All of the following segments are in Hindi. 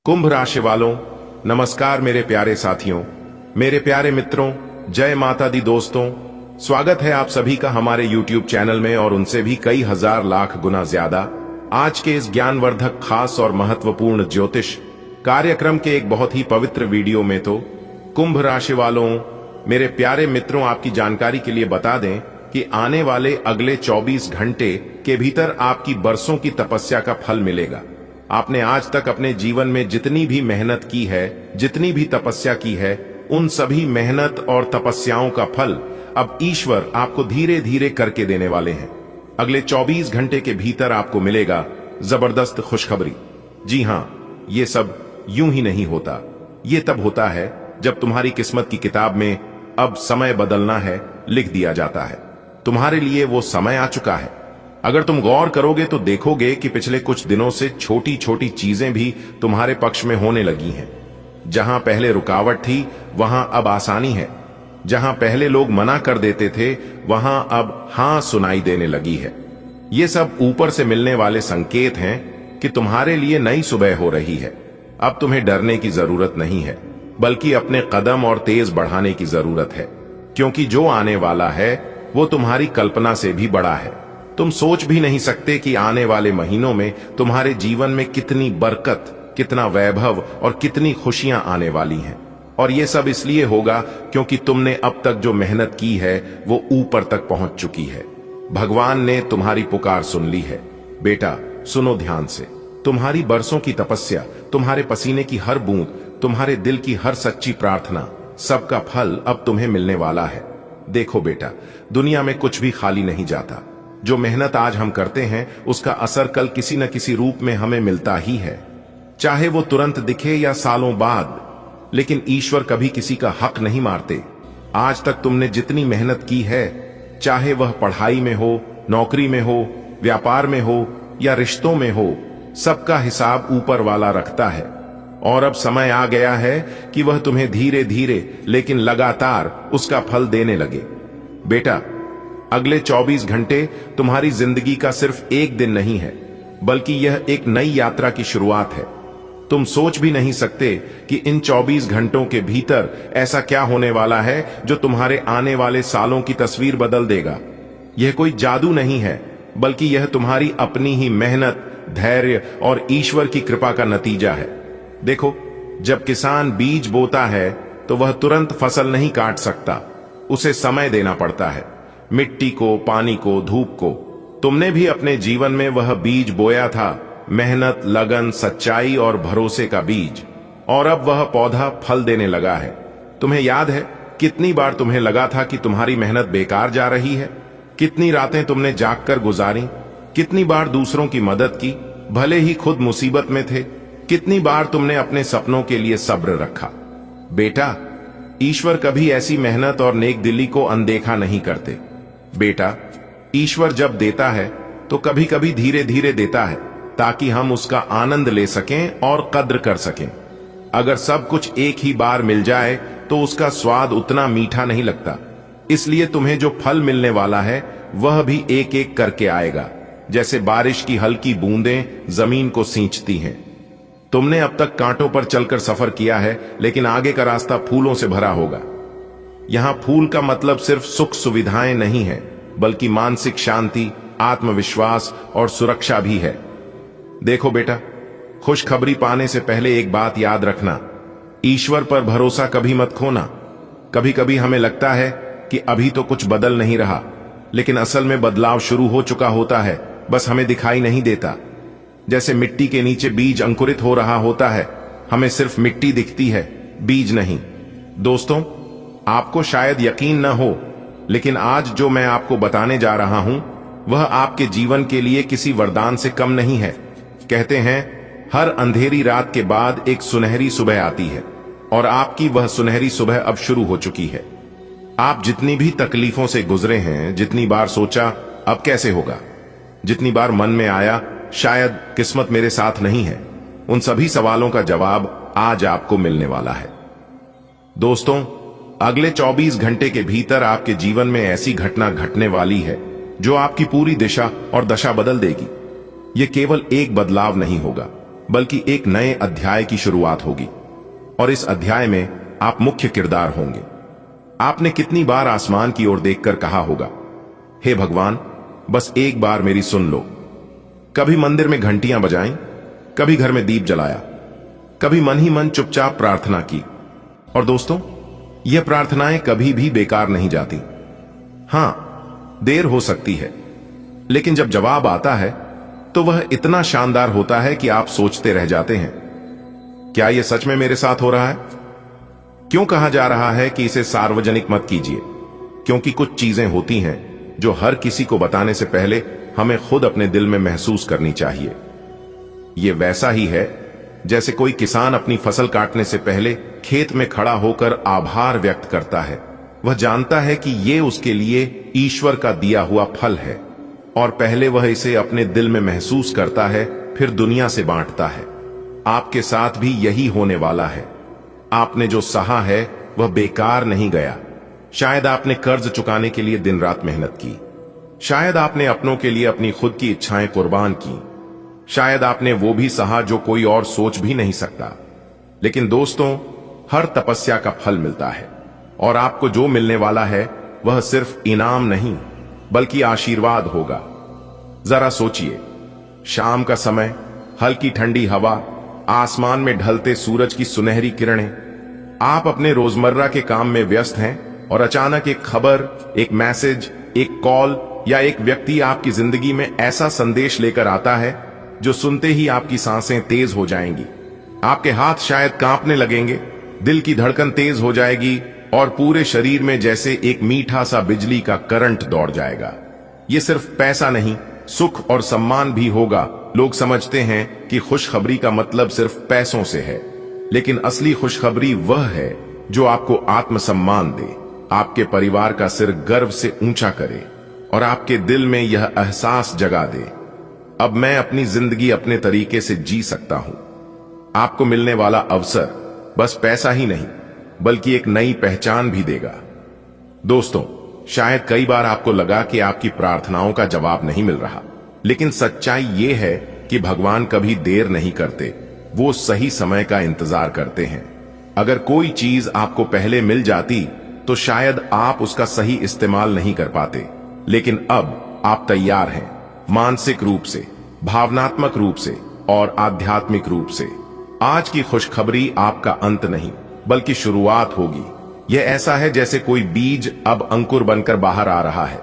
कुंभ राशि वालों, नमस्कार मेरे प्यारे साथियों, मेरे प्यारे मित्रों, जय माता दी दोस्तों। स्वागत है आप सभी का हमारे YouTube चैनल में और उनसे भी कई हजार लाख गुना ज्यादा आज के इस ज्ञानवर्धक, खास और महत्वपूर्ण ज्योतिष कार्यक्रम के एक बहुत ही पवित्र वीडियो में। तो कुंभ राशि वालों, मेरे प्यारे मित्रों, आपकी जानकारी के लिए बता दें कि आने वाले अगले 24 घंटे के भीतर आपकी बरसों की तपस्या का फल मिलेगा। आपने आज तक अपने जीवन में जितनी भी मेहनत की है, जितनी भी तपस्या की है, उन सभी मेहनत और तपस्याओं का फल अब ईश्वर आपको धीरे धीरे करके देने वाले हैं। अगले 24 घंटे के भीतर आपको मिलेगा जबरदस्त खुशखबरी। जी हां, ये सब यूं ही नहीं होता। ये तब होता है जब तुम्हारी किस्मत की किताब में अब समय बदलना है लिख दिया जाता है। तुम्हारे लिए वो समय आ चुका है। अगर तुम गौर करोगे तो देखोगे कि पिछले कुछ दिनों से छोटी छोटी चीजें भी तुम्हारे पक्ष में होने लगी हैं। जहां पहले रुकावट थी वहां अब आसानी है। जहां पहले लोग मना कर देते थे वहां अब हां सुनाई देने लगी है। ये सब ऊपर से मिलने वाले संकेत हैं कि तुम्हारे लिए नई सुबह हो रही है। अब तुम्हें डरने की जरूरत नहीं है, बल्कि अपने कदम और तेज बढ़ाने की जरूरत है, क्योंकि जो आने वाला है वो तुम्हारी कल्पना से भी बड़ा है। तुम सोच भी नहीं सकते कि आने वाले महीनों में तुम्हारे जीवन में कितनी बरकत, कितना वैभव और कितनी खुशियां आने वाली हैं। और ये सब इसलिए होगा क्योंकि तुमने अब तक जो मेहनत की है वो ऊपर तक पहुंच चुकी है। भगवान ने तुम्हारी पुकार सुन ली है। बेटा, सुनो ध्यान से। तुम्हारी बरसों की तपस्या, तुम्हारे पसीने की हर बूंद, तुम्हारे दिल की हर सच्ची प्रार्थना, सबका फल अब तुम्हें मिलने वाला है। देखो बेटा, दुनिया में कुछ भी खाली नहीं जाता। जो मेहनत आज हम करते हैं उसका असर कल किसी न किसी रूप में हमें मिलता ही है, चाहे वो तुरंत दिखे या सालों बाद। लेकिन ईश्वर कभी किसी का हक नहीं मारते। आज तक तुमने जितनी मेहनत की है, चाहे वह पढ़ाई में हो, नौकरी में हो, व्यापार में हो या रिश्तों में हो, सबका हिसाब ऊपर वाला रखता है। और अब समय आ गया है कि वह तुम्हें धीरे धीरे लेकिन लगातार उसका फल देने लगे। बेटा, अगले 24 घंटे तुम्हारी जिंदगी का सिर्फ एक दिन नहीं है, बल्कि यह एक नई यात्रा की शुरुआत है। तुम सोच भी नहीं सकते कि इन 24 घंटों के भीतर ऐसा क्या होने वाला है जो तुम्हारे आने वाले सालों की तस्वीर बदल देगा। यह कोई जादू नहीं है, बल्कि यह तुम्हारी अपनी ही मेहनत, धैर्य और ईश्वर की कृपा का नतीजा है। देखो, जब किसान बीज बोता है तो वह तुरंत फसल नहीं काट सकता। उसे समय देना पड़ता है, मिट्टी को, पानी को, धूप को। तुमने भी अपने जीवन में वह बीज बोया था, मेहनत, लगन, सच्चाई और भरोसे का बीज। और अब वह पौधा फल देने लगा है। तुम्हें याद है कितनी बार तुम्हें लगा था कि तुम्हारी मेहनत बेकार जा रही है? कितनी रातें तुमने जागकर गुजारी? कितनी बार दूसरों की मदद की, भले ही खुद मुसीबत में थे? कितनी बार तुमने अपने सपनों के लिए सब्र रखा? बेटा, ईश्वर कभी ऐसी मेहनत और नेक दिली को अनदेखा नहीं करते। बेटा, ईश्वर जब देता है तो कभी कभी धीरे धीरे देता है, ताकि हम उसका आनंद ले सकें और कद्र कर सकें। अगर सब कुछ एक ही बार मिल जाए तो उसका स्वाद उतना मीठा नहीं लगता। इसलिए तुम्हें जो फल मिलने वाला है वह भी एक एक करके आएगा, जैसे बारिश की हल्की बूंदें जमीन को सींचती हैं। तुमने अब तक कांटों पर चलकर सफर किया है, लेकिन आगे का रास्ता फूलों से भरा होगा। यहां फूल का मतलब सिर्फ सुख सुविधाएं नहीं है, बल्कि मानसिक शांति, आत्मविश्वास और सुरक्षा भी है। देखो बेटा, खुशखबरी पाने से पहले एक बात याद रखना, ईश्वर पर भरोसा कभी मत खोना। कभी कभी हमें लगता है कि अभी तो कुछ बदल नहीं रहा, लेकिन असल में बदलाव शुरू हो चुका होता है, बस हमें दिखाई नहीं देता। जैसे मिट्टी के नीचे बीज अंकुरित हो रहा होता है, हमें सिर्फ मिट्टी दिखती है, बीज नहीं। दोस्तों, आपको शायद यकीन न हो, लेकिन आज जो मैं आपको बताने जा रहा हूं वह आपके जीवन के लिए किसी वरदान से कम नहीं है। कहते हैं, हर अंधेरी रात के बाद एक सुनहरी सुबह आती है, और आपकी वह सुनहरी सुबह अब शुरू हो चुकी है। आप जितनी भी तकलीफों से गुजरे हैं, जितनी बार सोचा अब कैसे होगा, जितनी बार मन में आया शायद किस्मत मेरे साथ नहीं है, उन सभी सवालों का जवाब आज आपको मिलने वाला है। दोस्तों, अगले 24 घंटे के भीतर आपके जीवन में ऐसी घटना घटने वाली है जो आपकी पूरी दिशा और दशा बदल देगी। यह केवल एक बदलाव नहीं होगा, बल्कि एक नए अध्याय की शुरुआत होगी। और इस अध्याय में आप मुख्य किरदार होंगे। आपने कितनी बार आसमान की ओर देखकर कहा होगा, हे भगवान, बस एक बार मेरी सुन लो। कभी मंदिर में घंटियां बजाईं, कभी घर में दीप जलाया, कभी मन ही मन चुपचाप प्रार्थना की। और दोस्तों, यह प्रार्थनाएं कभी भी बेकार नहीं जाती। हां, देर हो सकती है, लेकिन जब जवाब आता है तो वह इतना शानदार होता है कि आप सोचते रह जाते हैं, क्या यह सच में मेरे साथ हो रहा है? क्यों कहा जा रहा है कि इसे सार्वजनिक मत कीजिए? क्योंकि कुछ चीजें होती हैं जो हर किसी को बताने से पहले हमें खुद अपने दिल में महसूस करनी चाहिए। यह वैसा ही है जैसे कोई किसान अपनी फसल काटने से पहले खेत में खड़ा होकर आभार व्यक्त करता है। वह जानता है कि यह उसके लिए ईश्वर का दिया हुआ फल है, और पहले वह इसे अपने दिल में महसूस करता है, फिर दुनिया से बांटता है। आपके साथ भी यही होने वाला है। आपने जो सहा है वह बेकार नहीं गया। शायद आपने कर्ज चुकाने के लिए दिन रात मेहनत की, शायद आपने अपनों के लिए अपनी खुद की इच्छाएं कुर्बान की, शायद आपने वो भी सहा जो कोई और सोच भी नहीं सकता। लेकिन दोस्तों, हर तपस्या का फल मिलता है, और आपको जो मिलने वाला है वह सिर्फ इनाम नहीं बल्कि आशीर्वाद होगा। जरा सोचिए, शाम का समय, हल्की ठंडी हवा, आसमान में ढलते सूरज की सुनहरी किरणें। आप अपने रोजमर्रा के काम में व्यस्त हैं और अचानक एक खबर, एक मैसेज, एक कॉल या एक व्यक्ति आपकी जिंदगी में ऐसा संदेश लेकर आता है जो सुनते ही आपकी सांसें तेज हो जाएंगी। आपके हाथ शायद कांपने लगेंगे, दिल की धड़कन तेज हो जाएगी और पूरे शरीर में जैसे एक मीठा सा बिजली का करंट दौड़ जाएगा। ये सिर्फ पैसा नहीं, सुख और सम्मान भी होगा। लोग समझते हैं कि खुशखबरी का मतलब सिर्फ पैसों से है, लेकिन असली खुशखबरी वह है जो आपको आत्मसम्मान दे, आपके परिवार का सिर गर्व से ऊंचा करे और आपके दिल में यह एहसास जगा दे, अब मैं अपनी जिंदगी अपने तरीके से जी सकता हूं। आपको मिलने वाला अवसर बस पैसा ही नहीं बल्कि एक नई पहचान भी देगा। दोस्तों, शायद कई बार आपको लगा कि आपकी प्रार्थनाओं का जवाब नहीं मिल रहा, लेकिन सच्चाई ये है कि भगवान कभी देर नहीं करते, वो सही समय का इंतजार करते हैं। अगर कोई चीज आपको पहले मिल जाती तो शायद आप उसका सही इस्तेमाल नहीं कर पाते, लेकिन अब आप तैयार हैं, मानसिक रूप से, भावनात्मक रूप से और आध्यात्मिक रूप से। आज की खुशखबरी आपका अंत नहीं बल्कि शुरुआत होगी। यह ऐसा है जैसे कोई बीज अब अंकुर बनकर बाहर आ रहा है।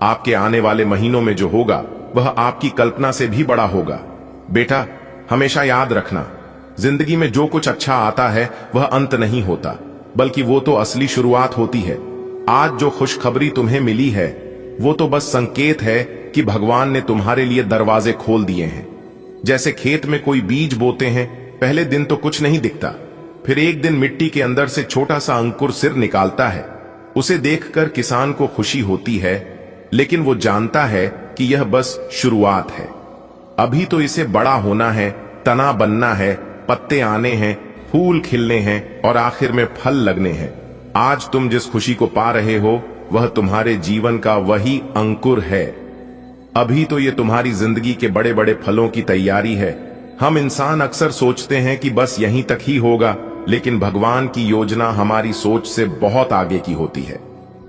आपके आने वाले महीनों में जो होगा वह आपकी कल्पना से भी बड़ा होगा। बेटा, हमेशा याद रखना, जिंदगी में जो कुछ अच्छा आता है वह अंत नहीं होता, बल्कि वो तो असली शुरुआत होती है। आज जो खुशखबरी तुम्हें मिली है वो तो बस संकेत है कि भगवान ने तुम्हारे लिए दरवाजे खोल दिए हैं। जैसे खेत में कोई बीज बोते हैं, पहले दिन तो कुछ नहीं दिखता, फिर एक दिन मिट्टी के अंदर से छोटा सा अंकुर सिर निकालता है। उसे देखकर किसान को खुशी होती है, लेकिन वो जानता है कि यह बस शुरुआत है। अभी तो इसे बड़ा होना है, तना बनना है, पत्ते आने हैं, फूल खिलने हैं और आखिर में फल लगने हैं। आज तुम जिस खुशी को पा रहे हो वह तुम्हारे जीवन का वही अंकुर है। अभी तो ये तुम्हारी जिंदगी के बड़े बड़े फलों की तैयारी है। हम इंसान अक्सर सोचते हैं कि बस यहीं तक ही होगा, लेकिन भगवान की योजना हमारी सोच से बहुत आगे की होती है।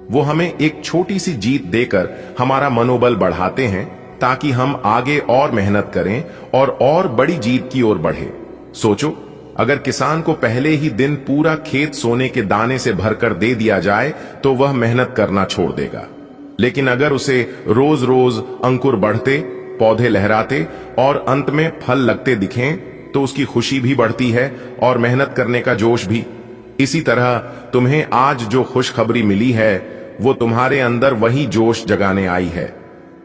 वो हमें एक छोटी सी जीत देकर हमारा मनोबल बढ़ाते हैं ताकि हम आगे और मेहनत करें और बड़ी जीत की ओर बढ़े। सोचो, अगर किसान को पहले ही दिन पूरा खेत सोने के दाने से भरकर दे दिया जाए तो वह मेहनत करना छोड़ देगा, लेकिन अगर उसे रोज रोज अंकुर बढ़ते, पौधे लहराते और अंत में फल लगते दिखें तो उसकी खुशी भी बढ़ती है और मेहनत करने का जोश भी। इसी तरह तुम्हें आज जो खुशखबरी मिली है वो तुम्हारे अंदर वही जोश जगाने आई है।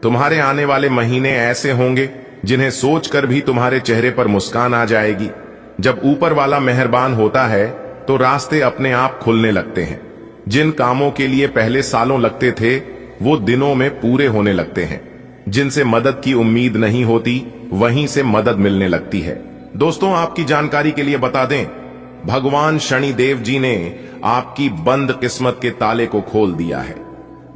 तुम्हारे आने वाले महीने ऐसे होंगे जिन्हें सोचकर भी तुम्हारे चेहरे पर मुस्कान आ जाएगी। जब ऊपर वाला मेहरबान होता है तो रास्ते अपने आप खुलने लगते हैं। जिन कामों के लिए पहले सालों लगते थे वो दिनों में पूरे होने लगते हैं। जिनसे मदद की उम्मीद नहीं होती वहीं से मदद मिलने लगती है। दोस्तों, आपकी जानकारी के लिए बता दें, भगवान शनिदेव जी ने आपकी बंद किस्मत के ताले को खोल दिया है।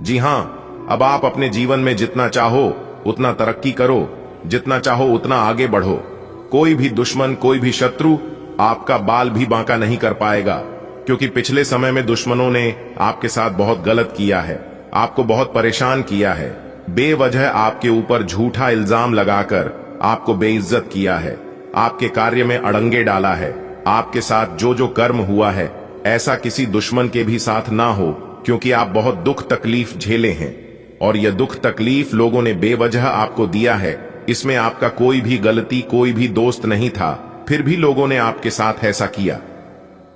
जी हां, अब आप अपने जीवन में जितना चाहो उतना तरक्की करो, जितना चाहो उतना आगे बढ़ो। कोई भी दुश्मन, कोई भी शत्रु आपका बाल भी बांका नहीं कर पाएगा, क्योंकि पिछले समय में दुश्मनों ने आपके साथ बहुत गलत किया है, आपको बहुत परेशान किया है, बेवजह आपके ऊपर झूठा इल्जाम लगाकर आपको बेइज्जत किया है, आपके कार्य में अड़ंगे डाला है। आपके साथ जो जो कर्म हुआ है ऐसा किसी दुश्मन के भी साथ ना हो, क्योंकि आप बहुत दुख तकलीफ झेले हैं और यह दुख तकलीफ लोगों ने बेवजह आपको दिया है। इसमें आपका कोई भी गलती, कोई भी दोस्त नहीं था, फिर भी लोगों ने आपके साथ ऐसा किया।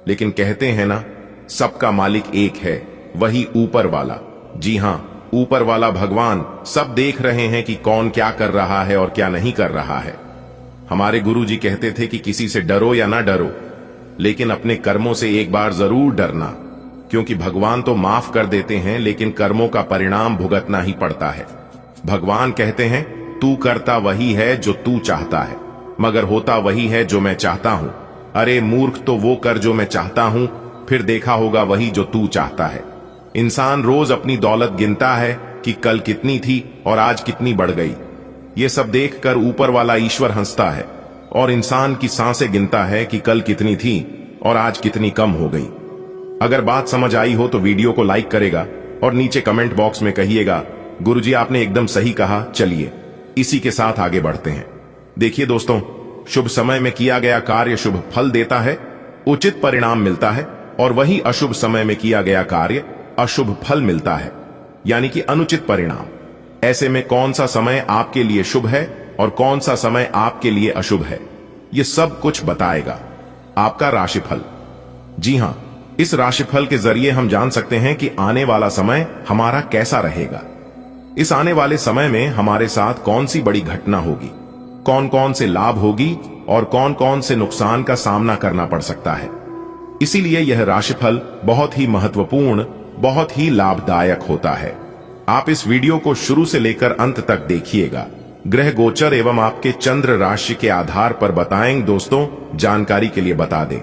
लेकिन कहते हैं ना, सबका मालिक एक है, वही ऊपर वाला। जी हां, ऊपर वाला भगवान सब देख रहे हैं कि कौन क्या कर रहा है और क्या नहीं कर रहा है। हमारे गुरुजी कहते थे कि किसी से डरो या ना डरो, लेकिन अपने कर्मों से एक बार जरूर डरना, क्योंकि भगवान तो माफ कर देते हैं, लेकिन कर्मों का परिणाम भुगतना ही पड़ता है। भगवान कहते हैं, तू करता वही है जो तू चाहता है, मगर होता वही है जो मैं चाहता हूं। अरे मूर्ख, तो वो कर जो मैं चाहता हूं, फिर देखा होगा वही जो तू चाहता है। इंसान रोज अपनी दौलत गिनता है कि कल कितनी थी और आज कितनी बढ़ गई। ये सब देखकर ऊपर वाला ईश्वर हंसता है और इंसान की सांसें गिनता है कि कल कितनी थी और आज कितनी कम हो गई। अगर बात समझ आई हो तो वीडियो को लाइक करेगा और नीचे कमेंट बॉक्स में कहिएगा, गुरुजी आपने एकदम सही कहा। चलिए इसी के साथ आगे बढ़ते हैं। देखिए दोस्तों, शुभ समय में किया गया कार्य शुभ फल देता है, उचित परिणाम मिलता है, और वही अशुभ समय में किया गया कार्य अशुभ फल मिलता है, यानी कि अनुचित परिणाम। ऐसे में कौन सा समय आपके लिए शुभ है और कौन सा समय आपके लिए अशुभ है, यह सब कुछ बताएगा आपका राशिफल। जी हां, इस राशिफल के जरिए हम जान सकते हैं कि आने वाला समय हमारा कैसा रहेगा। इस आने वाले समय में हमारे साथ कौन सी बड़ी घटना होगी, कौन कौन से लाभ होगी और कौन कौन से नुकसान का सामना करना पड़ सकता है। इसीलिए यह राशिफल बहुत ही महत्वपूर्ण, बहुत ही लाभदायक होता है। आप इस वीडियो को शुरू से लेकर अंत तक देखिएगा। ग्रह गोचर एवं आपके चंद्र राशि के आधार पर बताएंगे दोस्तों, जानकारी के लिए बता दें।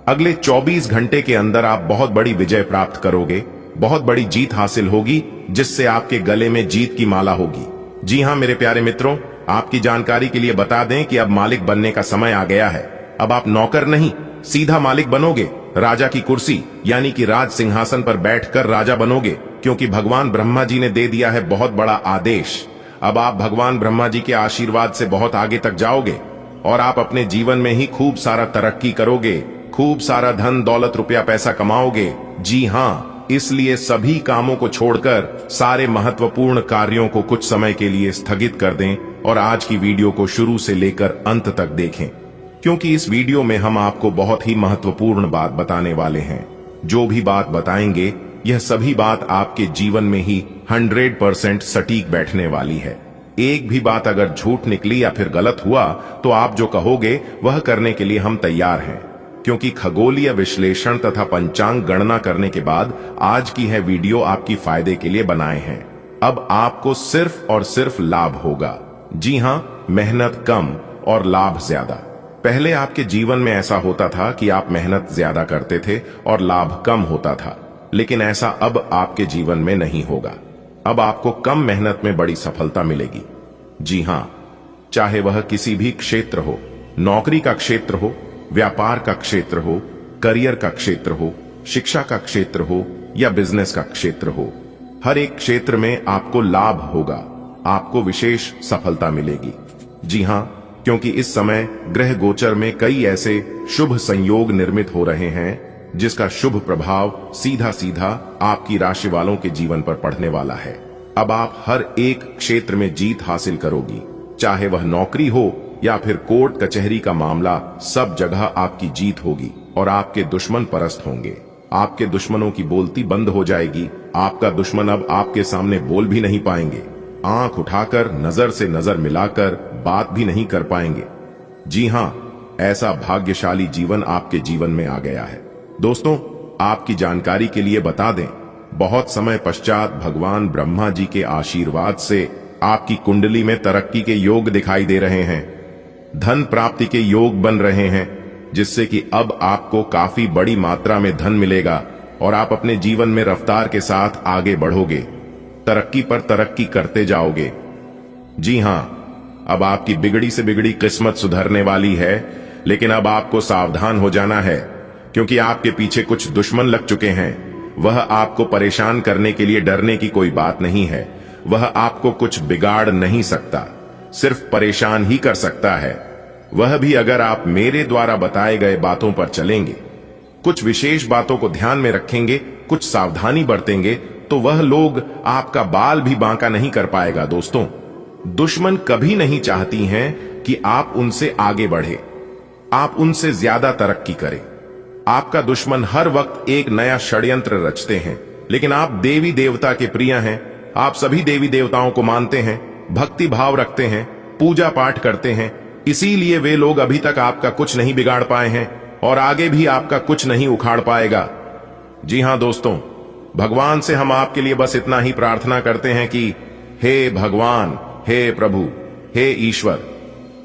अगले 24 घंटे के अंदर आप बहुत बड़ी विजय प्राप्त करोगे, बहुत बड़ी जीत हासिल होगी, जिससे आपके गले में जीत की माला होगी। जी हां मेरे प्यारे मित्रों, आपकी जानकारी के लिए बता दें कि अब मालिक बनने का समय आ गया है। अब आप नौकर नहीं, सीधा मालिक बनोगे। राजा की कुर्सी यानी कि राज सिंहासन पर बैठकर राजा बनोगे, क्योंकि भगवान ब्रह्मा जी ने दे दिया है बहुत बड़ा आदेश। अब आप भगवान ब्रह्मा जी के आशीर्वाद से बहुत आगे तक जाओगे और आप अपने जीवन में ही खूब सारा तरक्की करोगे, खूब सारा धन दौलत रुपया पैसा कमाओगे। जी हां, इसलिए सभी कामों को छोड़कर सारे महत्वपूर्ण कार्यों को कुछ समय के लिए स्थगित कर दें और आज की वीडियो को शुरू से लेकर अंत तक देखें, क्योंकि इस वीडियो में हम आपको बहुत ही महत्वपूर्ण बात बताने वाले हैं। जो भी बात बताएंगे, यह सभी बात आपके जीवन में ही 100% सटीक बैठने वाली है। एक भी बात अगर झूठ निकली या फिर गलत हुआ तो आप जो कहोगे वह करने के लिए हम तैयार हैं, क्योंकि खगोलीय विश्लेषण तथा पंचांग गणना करने के बाद आज की है वीडियो आपकी फायदे के लिए बनाए हैं। अब आपको सिर्फ और सिर्फ लाभ होगा। जी हां, मेहनत कम और लाभ ज्यादा। पहले आपके जीवन में ऐसा होता था कि आप मेहनत ज्यादा करते थे और लाभ कम होता था, लेकिन ऐसा अब आपके जीवन में नहीं होगा। अब आपको कम मेहनत में बड़ी सफलता मिलेगी। जी हां, चाहे वह किसी भी क्षेत्र हो, नौकरी का क्षेत्र हो, व्यापार का क्षेत्र हो, करियर का क्षेत्र हो, शिक्षा का क्षेत्र हो या बिजनेस का क्षेत्र हो, हर एक क्षेत्र में आपको लाभ होगा, आपको विशेष सफलता मिलेगी। जी हां, क्योंकि इस समय ग्रह गोचर में कई ऐसे शुभ संयोग निर्मित हो रहे हैं जिसका शुभ प्रभाव सीधा सीधा आपकी राशि वालों के जीवन पर पड़ने वाला है। अब आप हर एक क्षेत्र में जीत हासिल करोगी, चाहे वह नौकरी हो या फिर कोर्ट कचहरी का मामला, सब जगह आपकी जीत होगी और आपके दुश्मन परस्त होंगे। आपके दुश्मनों की बोलती बंद हो जाएगी। आपका दुश्मन अब आपके सामने बोल भी नहीं पाएंगे, आंख उठाकर नजर से नजर मिलाकर बात भी नहीं कर पाएंगे। जी हां, ऐसा भाग्यशाली जीवन आपके जीवन में आ गया है। दोस्तों, आपकी जानकारी के लिए बता दें, बहुत समय पश्चात भगवान ब्रह्मा जी के आशीर्वाद से आपकी कुंडली में तरक्की के योग दिखाई दे रहे हैं, धन प्राप्ति के योग बन रहे हैं, जिससे कि अब आपको काफी बड़ी मात्रा में धन मिलेगा और आप अपने जीवन में रफ्तार के साथ आगे बढ़ोगे, तरक्की पर तरक्की करते जाओगे। जी हां, अब आपकी बिगड़ी से बिगड़ी किस्मत सुधरने वाली है, लेकिन अब आपको सावधान हो जाना है, क्योंकि आपके पीछे कुछ दुश्मन लग चुके हैं। वह आपको परेशान करने के लिए डरने की कोई बात नहीं है। वह आपको कुछ बिगाड़ नहीं सकता, सिर्फ परेशान ही कर सकता है। वह भी अगर आप मेरे द्वारा बताए गए बातों पर चलेंगे, कुछ विशेष बातों को ध्यान में रखेंगे, कुछ सावधानी बरतेंगे, तो वह लोग आपका बाल भी बांका नहीं कर पाएगा। दोस्तों, दुश्मन कभी नहीं चाहती हैं कि आप उनसे आगे बढ़े, आप उनसे ज्यादा तरक्की करें। आपका दुश्मन हर वक्त एक नया षड्यंत्र रचते हैं, लेकिन आप देवी देवता के प्रिय हैं। आप सभी देवी देवताओं को मानते हैं, भक्ति भाव रखते हैं, पूजा पाठ करते हैं, इसीलिए वे लोग अभी तक आपका कुछ नहीं बिगाड़ पाए हैं और आगे भी आपका कुछ नहीं उखाड़ पाएगा। जी हां दोस्तों, भगवान से हम आपके लिए बस इतना ही प्रार्थना करते हैं कि हे भगवान, हे प्रभु, हे ईश्वर,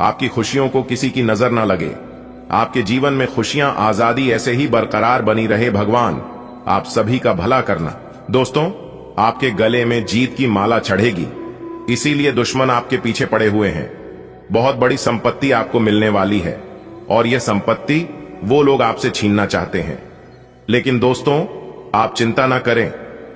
आपकी खुशियों को किसी की नजर ना लगे। आपके जीवन में खुशियां, आजादी ऐसे ही बरकरार बनी रहे। भगवान आप सभी का भला करना। दोस्तों, आपके गले में जीत की माला चढ़ेगी, इसीलिए दुश्मन आपके पीछे पड़े हुए हैं। बहुत बड़ी संपत्ति आपको मिलने वाली है और यह संपत्ति वो लोग आपसे छीनना चाहते हैं। लेकिन दोस्तों, आप चिंता ना करें।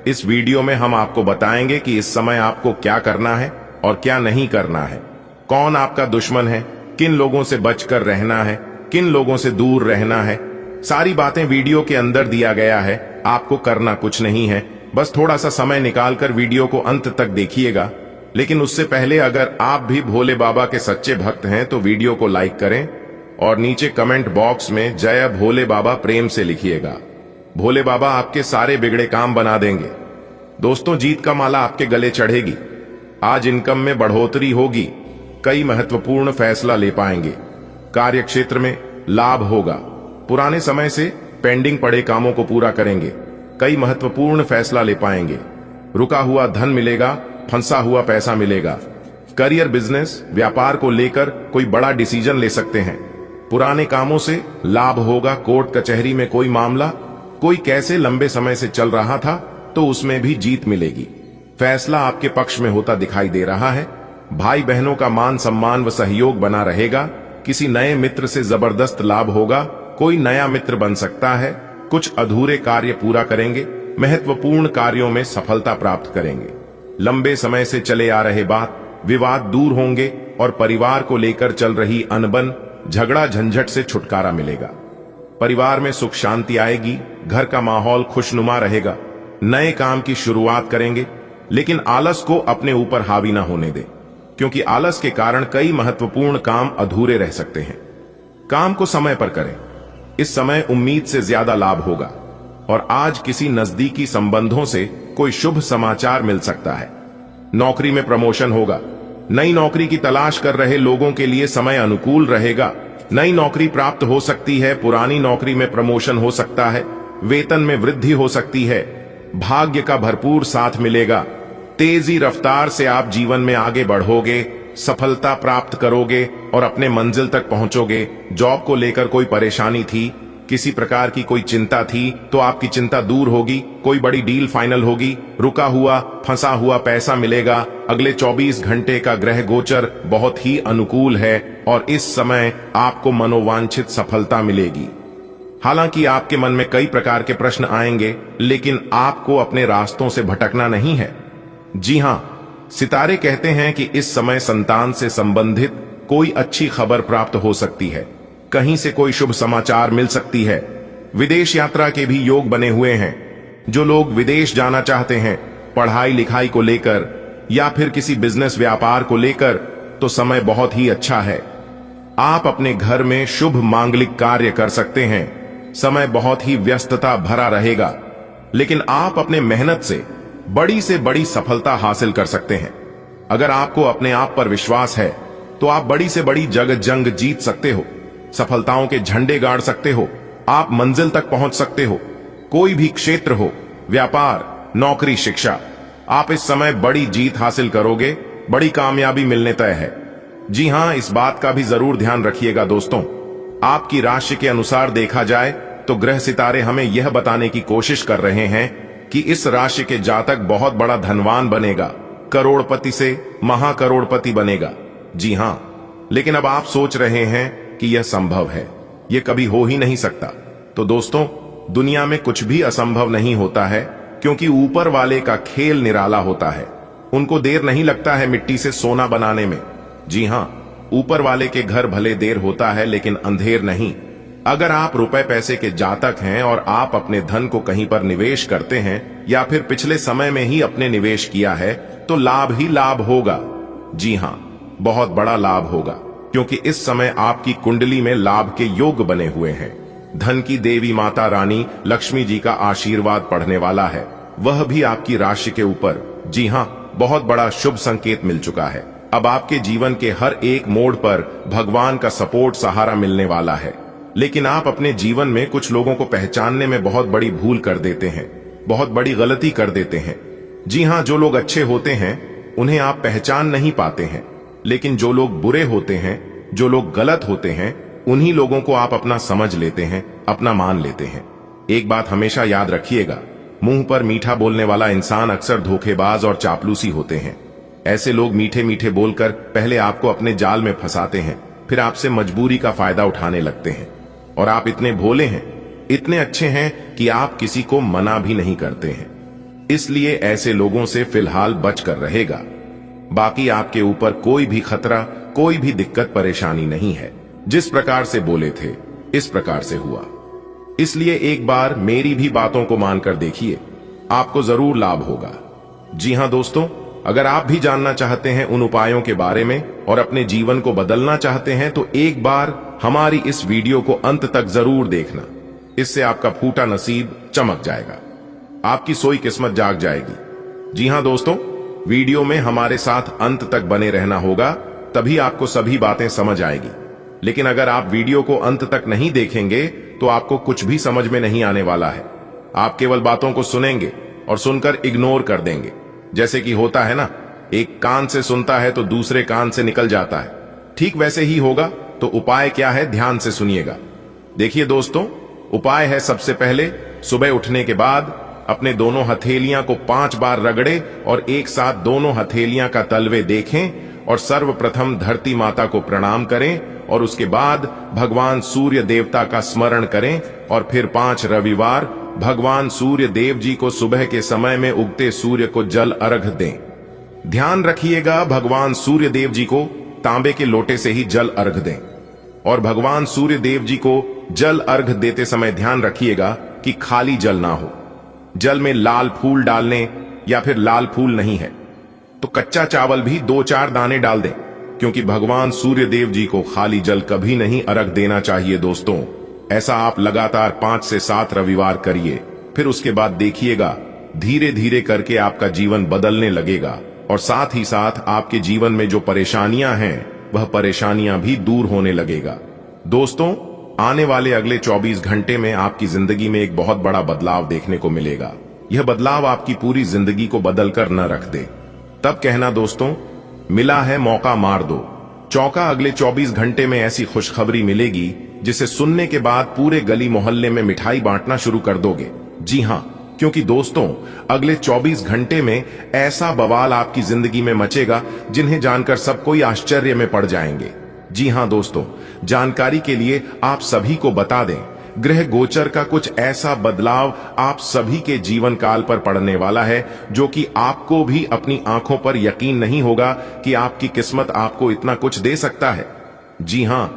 इस वीडियो में हम आपको बताएंगे कि इस समय आपको क्या करना है और क्या नहीं करना है, कौन आपका दुश्मन है, किन लोगों से बचकर रहना है, किन लोगों से दूर रहना है। सारी बातें वीडियो के अंदर दिया गया है। आपको करना कुछ नहीं है, बस थोड़ा सा समय निकालकर वीडियो को अंत तक देखिएगा। लेकिन उससे पहले अगर आप भी भोले बाबा के सच्चे भक्त हैं तो वीडियो को लाइक करें और नीचे कमेंट बॉक्स में जय भोले बाबा प्रेम से लिखिएगा। भोले बाबा आपके सारे बिगड़े काम बना देंगे। दोस्तों, जीत का माला आपके गले चढ़ेगी। आज इनकम में बढ़ोतरी होगी, कई महत्वपूर्ण फैसला ले पाएंगे, कार्य क्षेत्र में लाभ होगा, पुराने समय से पेंडिंग पड़े कामों को पूरा करेंगे, कई महत्वपूर्ण फैसला ले पाएंगे, रुका हुआ धन मिलेगा, फंसा हुआ पैसा मिलेगा। करियर, बिजनेस, व्यापार को लेकर कोई बड़ा डिसीजन ले सकते हैं। पुराने कामों से लाभ होगा। कोर्ट कचहरी में कोई मामला, कोई कैसे लंबे समय से चल रहा था, तो उसमें भी जीत मिलेगी। फैसला आपके पक्ष में होता दिखाई दे रहा है। भाई बहनों का मान सम्मान व सहयोग बना रहेगा। किसी नए मित्र से जबरदस्त लाभ होगा, कोई नया मित्र बन सकता है। कुछ अधूरे कार्य पूरा करेंगे, महत्वपूर्ण कार्यों में सफलता प्राप्त करेंगे। लंबे समय से चले आ रहे विवाद दूर होंगे और परिवार को लेकर चल रही अनबन, झगड़ा झंझट से छुटकारा मिलेगा। परिवार में सुख शांति आएगी, घर का माहौल खुशनुमा रहेगा। नए काम की शुरुआत करेंगे, लेकिन आलस को अपने ऊपर हावी ना होने दें, क्योंकि आलस के कारण कई महत्वपूर्ण काम अधूरे रह सकते हैं। काम को समय पर करें। इस समय उम्मीद से ज्यादा लाभ होगा और आज किसी नजदीकी संबंधों से कोई शुभ समाचार मिल सकता है। नौकरी में प्रमोशन होगा। नई नौकरी की तलाश कर रहे लोगों के लिए समय अनुकूल रहेगा। नई नौकरी प्राप्त हो सकती है, पुरानी नौकरी में प्रमोशन हो सकता है, वेतन में वृद्धि हो सकती है, भाग्य का भरपूर साथ मिलेगा। तेजी रफ्तार से आप जीवन में आगे बढ़ोगे, सफलता प्राप्त करोगे और अपने मंजिल तक पहुंचोगे। जॉब को लेकर कोई परेशानी थी, किसी प्रकार की कोई चिंता थी, तो आपकी चिंता दूर होगी। कोई बड़ी डील फाइनल होगी। रुका हुआ फंसा हुआ पैसा मिलेगा। अगले 24 घंटे का ग्रह गोचर बहुत ही अनुकूल है और इस समय आपको मनोवांछित सफलता मिलेगी। हालांकि आपके मन में कई प्रकार के प्रश्न आएंगे, लेकिन आपको अपने रास्तों से भटकना नहीं है। जी हां, सितारे कहते हैं कि इस समय संतान से संबंधित कोई अच्छी खबर प्राप्त हो सकती है। कहीं से कोई शुभ समाचार मिल सकती है। विदेश यात्रा के भी योग बने हुए हैं। जो लोग विदेश जाना चाहते हैं, पढ़ाई लिखाई को लेकर या फिर किसी बिजनेस व्यापार को लेकर, तो समय बहुत ही अच्छा है। आप अपने घर में शुभ मांगलिक कार्य कर सकते हैं। समय बहुत ही व्यस्तता भरा रहेगा, लेकिन आप अपने मेहनत से बड़ी सफलता हासिल कर सकते हैं। अगर आपको अपने आप पर विश्वास है तो आप बड़ी से बड़ी जंग जीत सकते हो, सफलताओं के झंडे गाड़ सकते हो, आप मंजिल तक पहुंच सकते हो। कोई भी क्षेत्र हो, व्यापार, नौकरी, शिक्षा, आप इस समय बड़ी जीत हासिल करोगे, बड़ी कामयाबी मिलने तय है। जी हां, इस बात का भी जरूर ध्यान रखिएगा दोस्तों। आपकी राशि के अनुसार देखा जाए तो ग्रह सितारे हमें यह बताने की कोशिश कर रहे हैं कि इस राशि के जातक बहुत बड़ा धनवान बनेगा, करोड़पति से महाकरोड़पति बनेगा। जी हां, लेकिन अब आप सोच रहे हैं कि यह संभव है, यह कभी हो ही नहीं सकता। तो दोस्तों, दुनिया में कुछ भी असंभव नहीं होता है, क्योंकि ऊपर वाले का खेल निराला होता है। उनको देर नहीं लगता है मिट्टी से सोना बनाने में। जी हां, ऊपर वाले के घर भले देर होता है, लेकिन अंधेर नहीं। अगर आप रुपए पैसे के जातक हैं और आप अपने धन को कहीं पर निवेश करते हैं या फिर पिछले समय में ही अपने निवेश किया है, तो लाभ ही लाभ होगा। जी हां, बहुत बड़ा लाभ होगा, क्योंकि इस समय आपकी कुंडली में लाभ के योग बने हुए हैं। धन की देवी माता रानी लक्ष्मी जी का आशीर्वाद पढ़ने वाला है, वह भी आपकी राशि के ऊपर। जी हां, बहुत बड़ा शुभ संकेत मिल चुका है। अब आपके जीवन के हर एक मोड़ पर भगवान का सपोर्ट सहारा मिलने वाला है। लेकिन आप अपने जीवन में कुछ लोगों को पहचानने में बहुत बड़ी भूल कर देते हैं, बहुत बड़ी गलती कर देते हैं। जी हां, जो लोग अच्छे होते हैं उन्हें आप पहचान नहीं पाते हैं, लेकिन जो लोग बुरे होते हैं, जो लोग गलत होते हैं, उन्हीं लोगों को आप अपना समझ लेते हैं, अपना मान लेते हैं। एक बात हमेशा याद रखिएगा, मुंह पर मीठा बोलने वाला इंसान अक्सर धोखेबाज और चापलूसी होते हैं। ऐसे लोग मीठे मीठे बोलकर पहले आपको अपने जाल में फंसाते हैं, फिर आपसे मजबूरी का फायदा उठाने लगते हैं। और आप इतने भोले हैं, इतने अच्छे हैं कि आप किसी को मना भी नहीं करते हैं। इसलिए ऐसे लोगों से फिलहाल बचकर रहेगा। बाकी आपके ऊपर कोई भी खतरा, कोई भी दिक्कत परेशानी नहीं है। जिस प्रकार से बोले थे इस प्रकार से हुआ। इसलिए एक बार मेरी भी बातों को मानकर देखिए, आपको जरूर लाभ होगा। जी हां दोस्तों, अगर आप भी जानना चाहते हैं उन उपायों के बारे में और अपने जीवन को बदलना चाहते हैं, तो एक बार हमारी इस वीडियो को अंत तक जरूर देखना। इससे आपका फूटा नसीब चमक जाएगा, आपकी सोई किस्मत जाग जाएगी। जी हां दोस्तों, वीडियो में हमारे साथ अंत तक बने रहना होगा, तभी आपको सभी बातें समझ आएगी। लेकिन अगर आप वीडियो को अंत तक नहीं देखेंगे तो आपको कुछ भी समझ में नहीं आने वाला है। आप केवल बातों को सुनेंगे और सुनकर इग्नोर कर देंगे। जैसे कि होता है ना, एक कान से सुनता है तो दूसरे कान से निकल जाता है, ठीक वैसे ही होगा। तो उपाय क्या है, ध्यान से सुनिएगा। देखिए दोस्तों, उपाय है सबसे पहले सुबह उठने के बाद अपने दोनों हथेलियां को 5 बार रगड़े और एक साथ दोनों हथेलियां का तलवे देखें और सर्वप्रथम धरती माता को प्रणाम करें और उसके बाद भगवान सूर्य देवता का स्मरण करें और फिर 5 रविवार भगवान सूर्य देव जी को सुबह के समय में उगते सूर्य को जल अर्घ दें। ध्यान रखिएगा, भगवान सूर्य देव जी को तांबे के लोटे से ही जल अर्घ दें। और भगवान सूर्य देव जी को जल अर्घ देते समय ध्यान रखिएगा कि खाली जल ना हो। जल में लाल फूल डालने या फिर लाल फूल नहीं है तो कच्चा चावल भी 2-4 दाने डाल दें, क्योंकि भगवान सूर्य देव जी को खाली जल कभी नहीं अर्घ देना चाहिए। दोस्तों, ऐसा आप लगातार 5 से 7 रविवार करिए, फिर उसके बाद देखिएगा धीरे धीरे करके आपका जीवन बदलने लगेगा और साथ ही साथ आपके जीवन में जो परेशानियां हैं वह परेशानियां भी दूर होने लगेगा। दोस्तों, आने वाले अगले 24 घंटे में आपकी जिंदगी में एक बहुत बड़ा बदलाव देखने को मिलेगा। यह बदलाव आपकी पूरी जिंदगी को बदलकर न रख दे। तब कहना दोस्तों, मिला है मौका मार दो। चौका अगले 24 घंटे में ऐसी खुशखबरी मिलेगी जिसे सुनने के बाद पूरे गली मोहल्ले में मिठाई बांटना शुरू कर दोगे। जी हां, क्योंकि दोस्तों अगले 24 घंटे में ऐसा बवाल आपकी जिंदगी में मचेगा जिन्हें जानकर सब कोई आश्चर्य में पड़ जाएंगे। जी हां दोस्तों, जानकारी के लिए आप सभी को बता दें, ग्रह गोचर का कुछ ऐसा बदलाव आप सभी के जीवन काल पर पड़ने वाला है जो कि आपको भी अपनी आंखों पर यकीन नहीं होगा कि आपकी किस्मत आपको इतना कुछ दे सकता है। जी हां,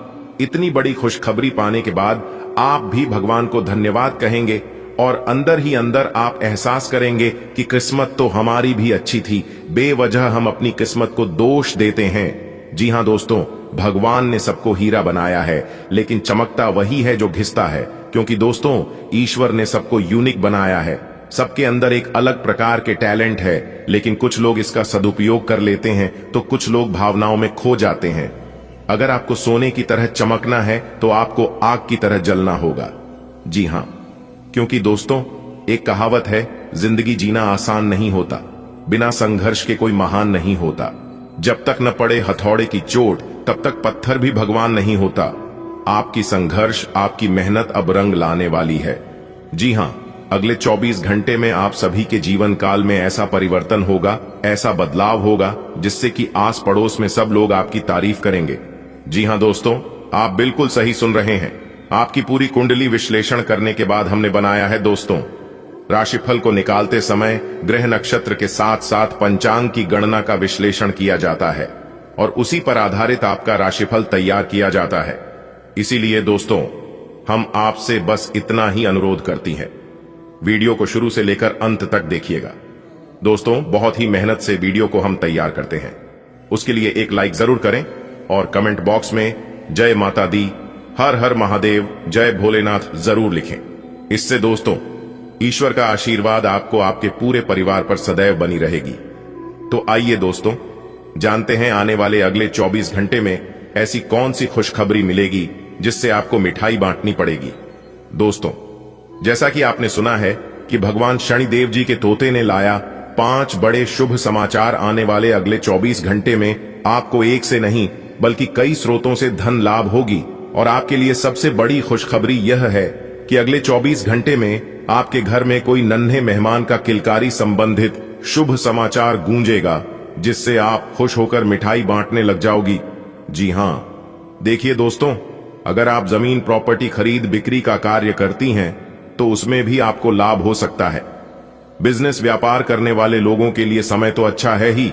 इतनी बड़ी खुशखबरी पाने के बाद आप भी भगवान को धन्यवाद कहेंगे और अंदर ही अंदर आप एहसास करेंगे कि किस्मत तो हमारी भी अच्छी थी, बेवजह हम अपनी किस्मत को दोष देते हैं। जी हां दोस्तों, भगवान ने सबको हीरा बनाया है, लेकिन चमकता वही है जो घिसता है, क्योंकि दोस्तों ईश्वर ने सबको यूनिक बनाया है। सबके अंदर एक अलग प्रकार के टैलेंट है, लेकिन कुछ लोग इसका सदुपयोग कर लेते हैं तो कुछ लोग भावनाओं में खो जाते हैं। अगर आपको सोने की तरह चमकना है तो आपको आग की तरह जलना होगा। जी हां, क्योंकि दोस्तों एक कहावत है, जिंदगी जीना आसान नहीं होता, बिना संघर्ष के कोई महान नहीं होता। जब तक न पड़े हथौड़े की चोट तब तक पत्थर भी भगवान नहीं होता। आपकी संघर्ष, आपकी मेहनत अब रंग लाने वाली है। जी हां, अगले 24 घंटे में आप सभी के जीवन काल में ऐसा परिवर्तन होगा, ऐसा बदलाव होगा जिससे कि आस पड़ोस में सब लोग आपकी तारीफ करेंगे। जी हां दोस्तों, आप बिल्कुल सही सुन रहे हैं। आपकी पूरी कुंडली विश्लेषण करने के बाद हमने बनाया है दोस्तों। राशिफल को निकालते समय ग्रह नक्षत्र के साथ साथ पंचांग की गणना का विश्लेषण किया जाता है और उसी पर आधारित आपका राशिफल तैयार किया जाता है। इसीलिए दोस्तों, हम आपसे बस इतना ही अनुरोध करती हैं, वीडियो को शुरू से लेकर अंत तक देखिएगा। दोस्तों, बहुत ही मेहनत से वीडियो को हम तैयार करते हैं, उसके लिए एक लाइक जरूर करें और कमेंट बॉक्स में जय माता दी, हर हर महादेव, जय भोलेनाथ जरूर लिखें। इससे दोस्तों, ईश्वर का आशीर्वाद आपको आपके पूरे परिवार पर सदैव बनी रहेगी। तो आइए दोस्तों, जानते हैं आने वाले अगले 24 घंटे में ऐसी कौन सी खुशखबरी मिलेगी जिससे आपको मिठाई बांटनी पड़ेगी। दोस्तों, जैसा कि आपने सुना है कि भगवान शनिदेव जी के तोते ने लाया 5 बड़े शुभ समाचार। आने वाले अगले 24 घंटे में आपको एक से नहीं बल्कि कई स्रोतों से धन लाभ होगी। और आपके लिए सबसे बड़ी खुशखबरी यह है कि अगले 24 घंटे में आपके घर में कोई नन्हे मेहमान का किलकारी संबंधित शुभ समाचार गूंजेगा, जिससे आप खुश होकर मिठाई बांटने लग जाओगी। जी हां, देखिए दोस्तों, अगर आप जमीन प्रॉपर्टी खरीद बिक्री का कार्य करती हैं तो उसमें भी आपको लाभ हो सकता है। बिजनेस व्यापार करने वाले लोगों के लिए समय तो अच्छा है ही,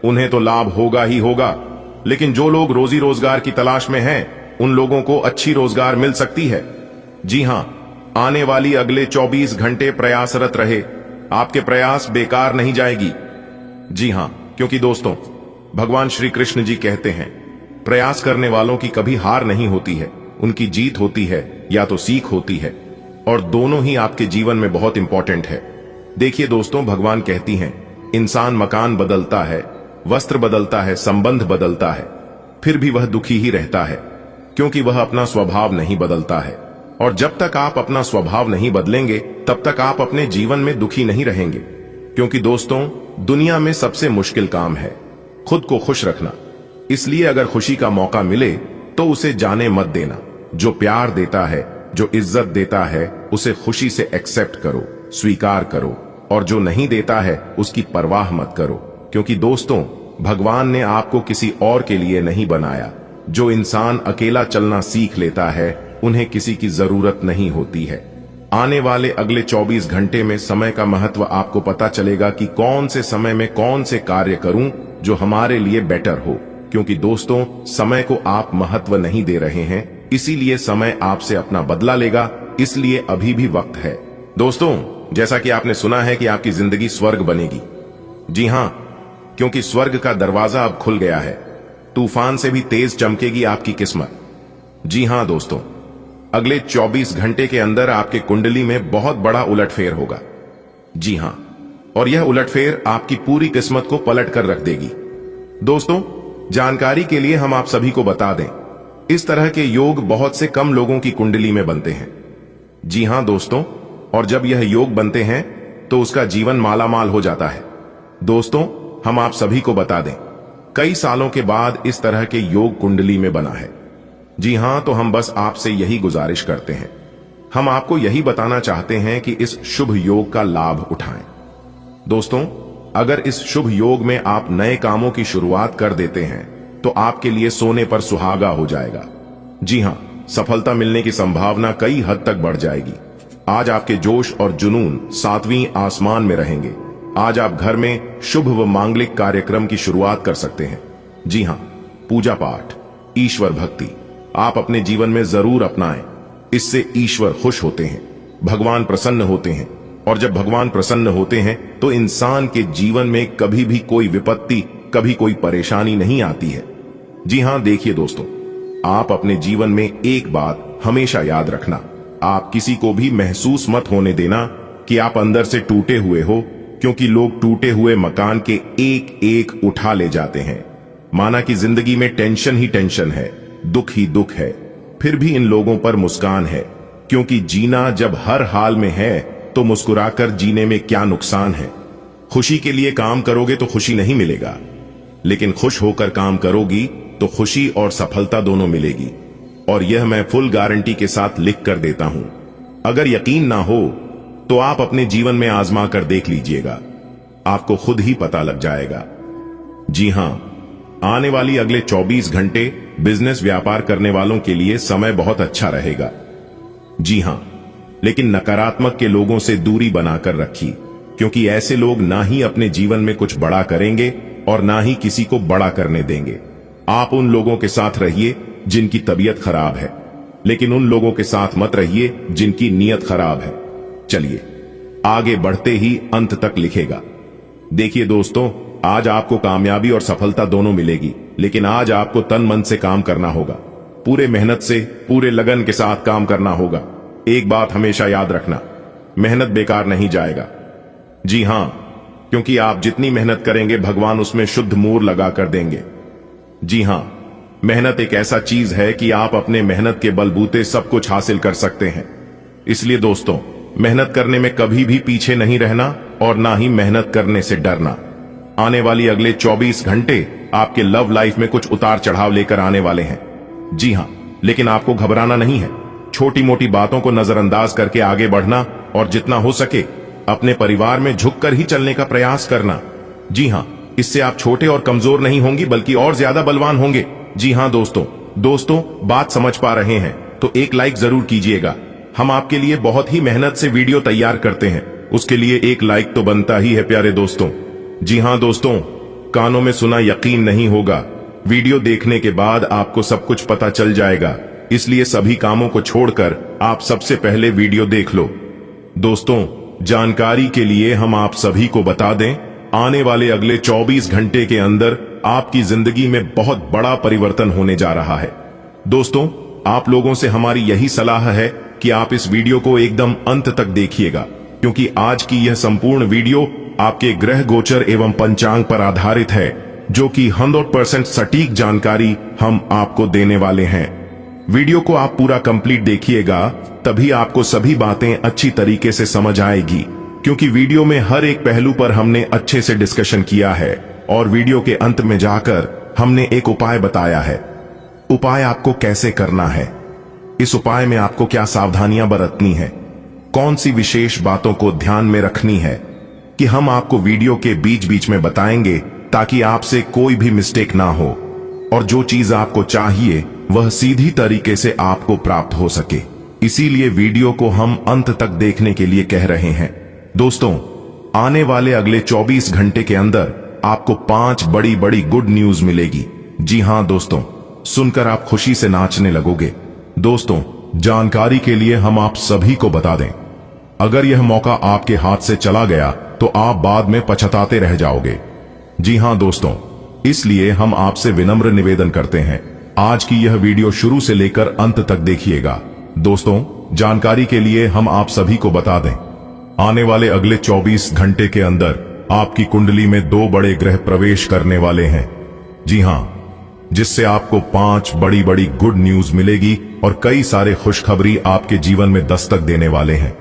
उन्हें तो लाभ होगा ही होगा। लेकिन जो लोग रोजी रोजगार की तलाश में हैं, उन लोगों को अच्छी रोजगार मिल सकती है। जी हां, आने वाली अगले 24 घंटे प्रयासरत रहे, आपके प्रयास बेकार नहीं जाएगी। जी हां, क्योंकि दोस्तों, भगवान श्री कृष्ण जी कहते हैं, प्रयास करने वालों की कभी हार नहीं होती है, उनकी जीत होती है या तो सीख होती है। और दोनों ही आपके जीवन में बहुत इंपॉर्टेंट है। देखिए दोस्तों, भगवान कहती हैं, इंसान मकान बदलता है, वस्त्र बदलता है, संबंध बदलता है, फिर भी वह दुखी ही रहता है, क्योंकि वह अपना स्वभाव नहीं बदलता है। और जब तक आप अपना स्वभाव नहीं बदलेंगे, तब तक आप अपने जीवन में दुखी नहीं रहेंगे। क्योंकि दोस्तों, दुनिया में सबसे मुश्किल काम है खुद को खुश रखना। इसलिए अगर खुशी का मौका मिले तो उसे जाने मत देना। जो प्यार देता है, जो इज्जत देता है, उसे खुशी से एक्सेप्ट करो, स्वीकार करो। और जो नहीं देता है, उसकी परवाह मत करो। क्योंकि दोस्तों, भगवान ने आपको किसी और के लिए नहीं बनाया। जो इंसान अकेला चलना सीख लेता है, उन्हें किसी की जरूरत नहीं होती है। आने वाले अगले 24 घंटे में समय का महत्व आपको पता चलेगा कि कौन से समय में कौन से कार्य करूं जो हमारे लिए बेटर हो। क्योंकि दोस्तों, समय को आप महत्व नहीं दे रहे हैं, इसीलिए समय आपसे अपना बदला लेगा। इसलिए अभी भी वक्त है। दोस्तों, जैसा कि आपने सुना है कि आपकी जिंदगी स्वर्ग बनेगी। जी हां, क्योंकि स्वर्ग का दरवाजा अब खुल गया है। तूफान से भी तेज चमकेगी आपकी किस्मत। जी हां दोस्तों, अगले 24 घंटे के अंदर आपके कुंडली में बहुत बड़ा उलटफेर होगा। जी हां, और यह उलटफेर आपकी पूरी किस्मत को पलट कर रख देगी। दोस्तों, जानकारी के लिए हम आप सभी को बता दें, इस तरह के योग बहुत से कम लोगों की कुंडली में बनते हैं। जी हां दोस्तों, और जब यह योग बनते हैं तो उसका जीवन मालामाल हो जाता है। दोस्तों, हम आप सभी को बता दें, कई सालों के बाद इस तरह के योग कुंडली में बना है। जी हां, तो हम बस आपसे यही गुजारिश करते हैं, हम आपको यही बताना चाहते हैं कि इस शुभ योग का लाभ उठाएं। दोस्तों, अगर इस शुभ योग में आप नए कामों की शुरुआत कर देते हैं तो आपके लिए सोने पर सुहागा हो जाएगा। जी हां, सफलता मिलने की संभावना कई हद तक बढ़ जाएगी। आज आपके जोश और जुनून 7वीं आसमान में रहेंगे। आज आप घर में शुभ व मांगलिक कार्यक्रम की शुरुआत कर सकते हैं। जी हां, पूजा पाठ, ईश्वर भक्ति आप अपने जीवन में जरूर अपनाएं। इससे ईश्वर खुश होते हैं, भगवान प्रसन्न होते हैं। और जब भगवान प्रसन्न होते हैं तो इंसान के जीवन में कभी भी कोई विपत्ति, कभी कोई परेशानी नहीं आती है। जी हां, देखिए दोस्तों, आप अपने जीवन में एक बात हमेशा याद रखना, आप किसी को भी महसूस मत होने देना कि आप अंदर से टूटे हुए हो। क्योंकि लोग टूटे हुए मकान के एक एक उठा ले जाते हैं, माना कि जिंदगी में टेंशन ही टेंशन है, दुख ही दुख है। फिर भी इन लोगों पर मुस्कान है, क्योंकि जीना जब हर हाल में है तो मुस्कुराकर जीने में क्या नुकसान है। खुशी के लिए काम करोगे तो खुशी नहीं मिलेगा, लेकिन खुश होकर काम करोगी तो खुशी और सफलता दोनों मिलेगी। और यह मैं फुल गारंटी के साथ लिख कर देता हूं। अगर यकीन ना हो तो आप अपने जीवन में आजमा कर देख लीजिएगा, आपको खुद ही पता लग जाएगा। जी हां, आने वाली अगले 24 घंटे बिजनेस व्यापार करने वालों के लिए समय बहुत अच्छा रहेगा। जी हां, लेकिन नकारात्मक के लोगों से दूरी बनाकर रखिए, क्योंकि ऐसे लोग ना ही अपने जीवन में कुछ बड़ा करेंगे और ना ही किसी को बड़ा करने देंगे। आप उन लोगों के साथ रहिए जिनकी तबीयत खराब है, लेकिन उन लोगों के साथ मत रहिए जिनकी नीयत खराब है। चलिए आगे बढ़ते ही अंत तक लिखेगा। देखिए दोस्तों, आज आपको कामयाबी और सफलता दोनों मिलेगी, लेकिन आज आपको तन मन से काम करना होगा, पूरे मेहनत से, पूरे लगन के साथ काम करना होगा। एक बात हमेशा याद रखना, मेहनत बेकार नहीं जाएगा। जी हां, क्योंकि आप जितनी मेहनत करेंगे भगवान उसमें शुद्ध मोहर लगा कर देंगे। जी हां, मेहनत एक ऐसा चीज है कि आप अपने मेहनत के बलबूते सब कुछ हासिल कर सकते हैं। इसलिए दोस्तों, मेहनत करने में कभी भी पीछे नहीं रहना और ना ही मेहनत करने से डरना। आने वाली अगले 24 घंटे आपके लव लाइफ में कुछ उतार चढ़ाव लेकर आने वाले हैं। जी हां, लेकिन आपको घबराना नहीं है। छोटी मोटी बातों को नजरअंदाज करके आगे बढ़ना और जितना हो सके अपने परिवार में झुककर ही चलने का प्रयास करना। जी हां, इससे आप छोटे और कमजोर नहीं होंगी, बल्कि और ज्यादा बलवान होंगे। जी हां दोस्तों, बात समझ पा रहे हैं तो एक लाइक जरूर कीजिएगा। हम आपके लिए बहुत ही मेहनत से वीडियो तैयार करते हैं, उसके लिए एक लाइक तो बनता ही है प्यारे दोस्तों। जी हां दोस्तों, कानों में सुना यकीन नहीं होगा, वीडियो देखने के बाद आपको सब कुछ पता चल जाएगा। इसलिए सभी कामों को छोड़कर आप सबसे पहले वीडियो देख लो। दोस्तों, जानकारी के लिए हम आप सभी को बता दें, आने वाले अगले 24 घंटे के अंदर आपकी जिंदगी में बहुत बड़ा परिवर्तन होने जा रहा है। दोस्तों, आप लोगों से हमारी यही सलाह है कि आप इस वीडियो को एकदम अंत तक देखिएगा, क्योंकि आज की यह संपूर्ण वीडियो आपके ग्रह गोचर एवं पंचांग पर आधारित है, जो कि 100% सटीक जानकारी हम आपको देने वाले हैं। वीडियो को आप पूरा कंप्लीट देखिएगा, तभी आपको सभी बातें अच्छी तरीके से समझ आएगी, क्योंकि वीडियो में हर एक पहलू पर हमने अच्छे से डिस्कशन किया है और वीडियो के अंत में जाकर हमने एक उपाय बताया है। उपाय आपको कैसे करना है, इस उपाय में आपको क्या सावधानियां बरतनी है, कौन सी विशेष बातों को ध्यान में रखनी है, कि हम आपको वीडियो के बीच बीच में बताएंगे, ताकि आपसे कोई भी मिस्टेक ना हो और जो चीज आपको चाहिए वह सीधी तरीके से आपको प्राप्त हो सके। इसीलिए वीडियो को हम अंत तक देखने के लिए कह रहे हैं। दोस्तों, आने वाले अगले 24 घंटे के अंदर आपको 5 बड़ी बड़ी गुड न्यूज मिलेगी। जी हां दोस्तों, सुनकर आप खुशी से नाचने लगोगे। दोस्तों, जानकारी के लिए हम आप सभी को बता दें, अगर यह मौका आपके हाथ से चला गया तो आप बाद में पछताते रह जाओगे। जी हां दोस्तों, इसलिए हम आपसे विनम्र निवेदन करते हैं, आज की यह वीडियो शुरू से लेकर अंत तक देखिएगा। दोस्तों, जानकारी के लिए हम आप सभी को बता दें, आने वाले अगले 24 घंटे के अंदर आपकी कुंडली में 2 बड़े ग्रह प्रवेश करने वाले हैं। जी हां, जिससे आपको 5 बड़ी बड़ी गुड न्यूज मिलेगी और कई सारे खुशखबरी आपके जीवन में दस्तक देने वाले हैं।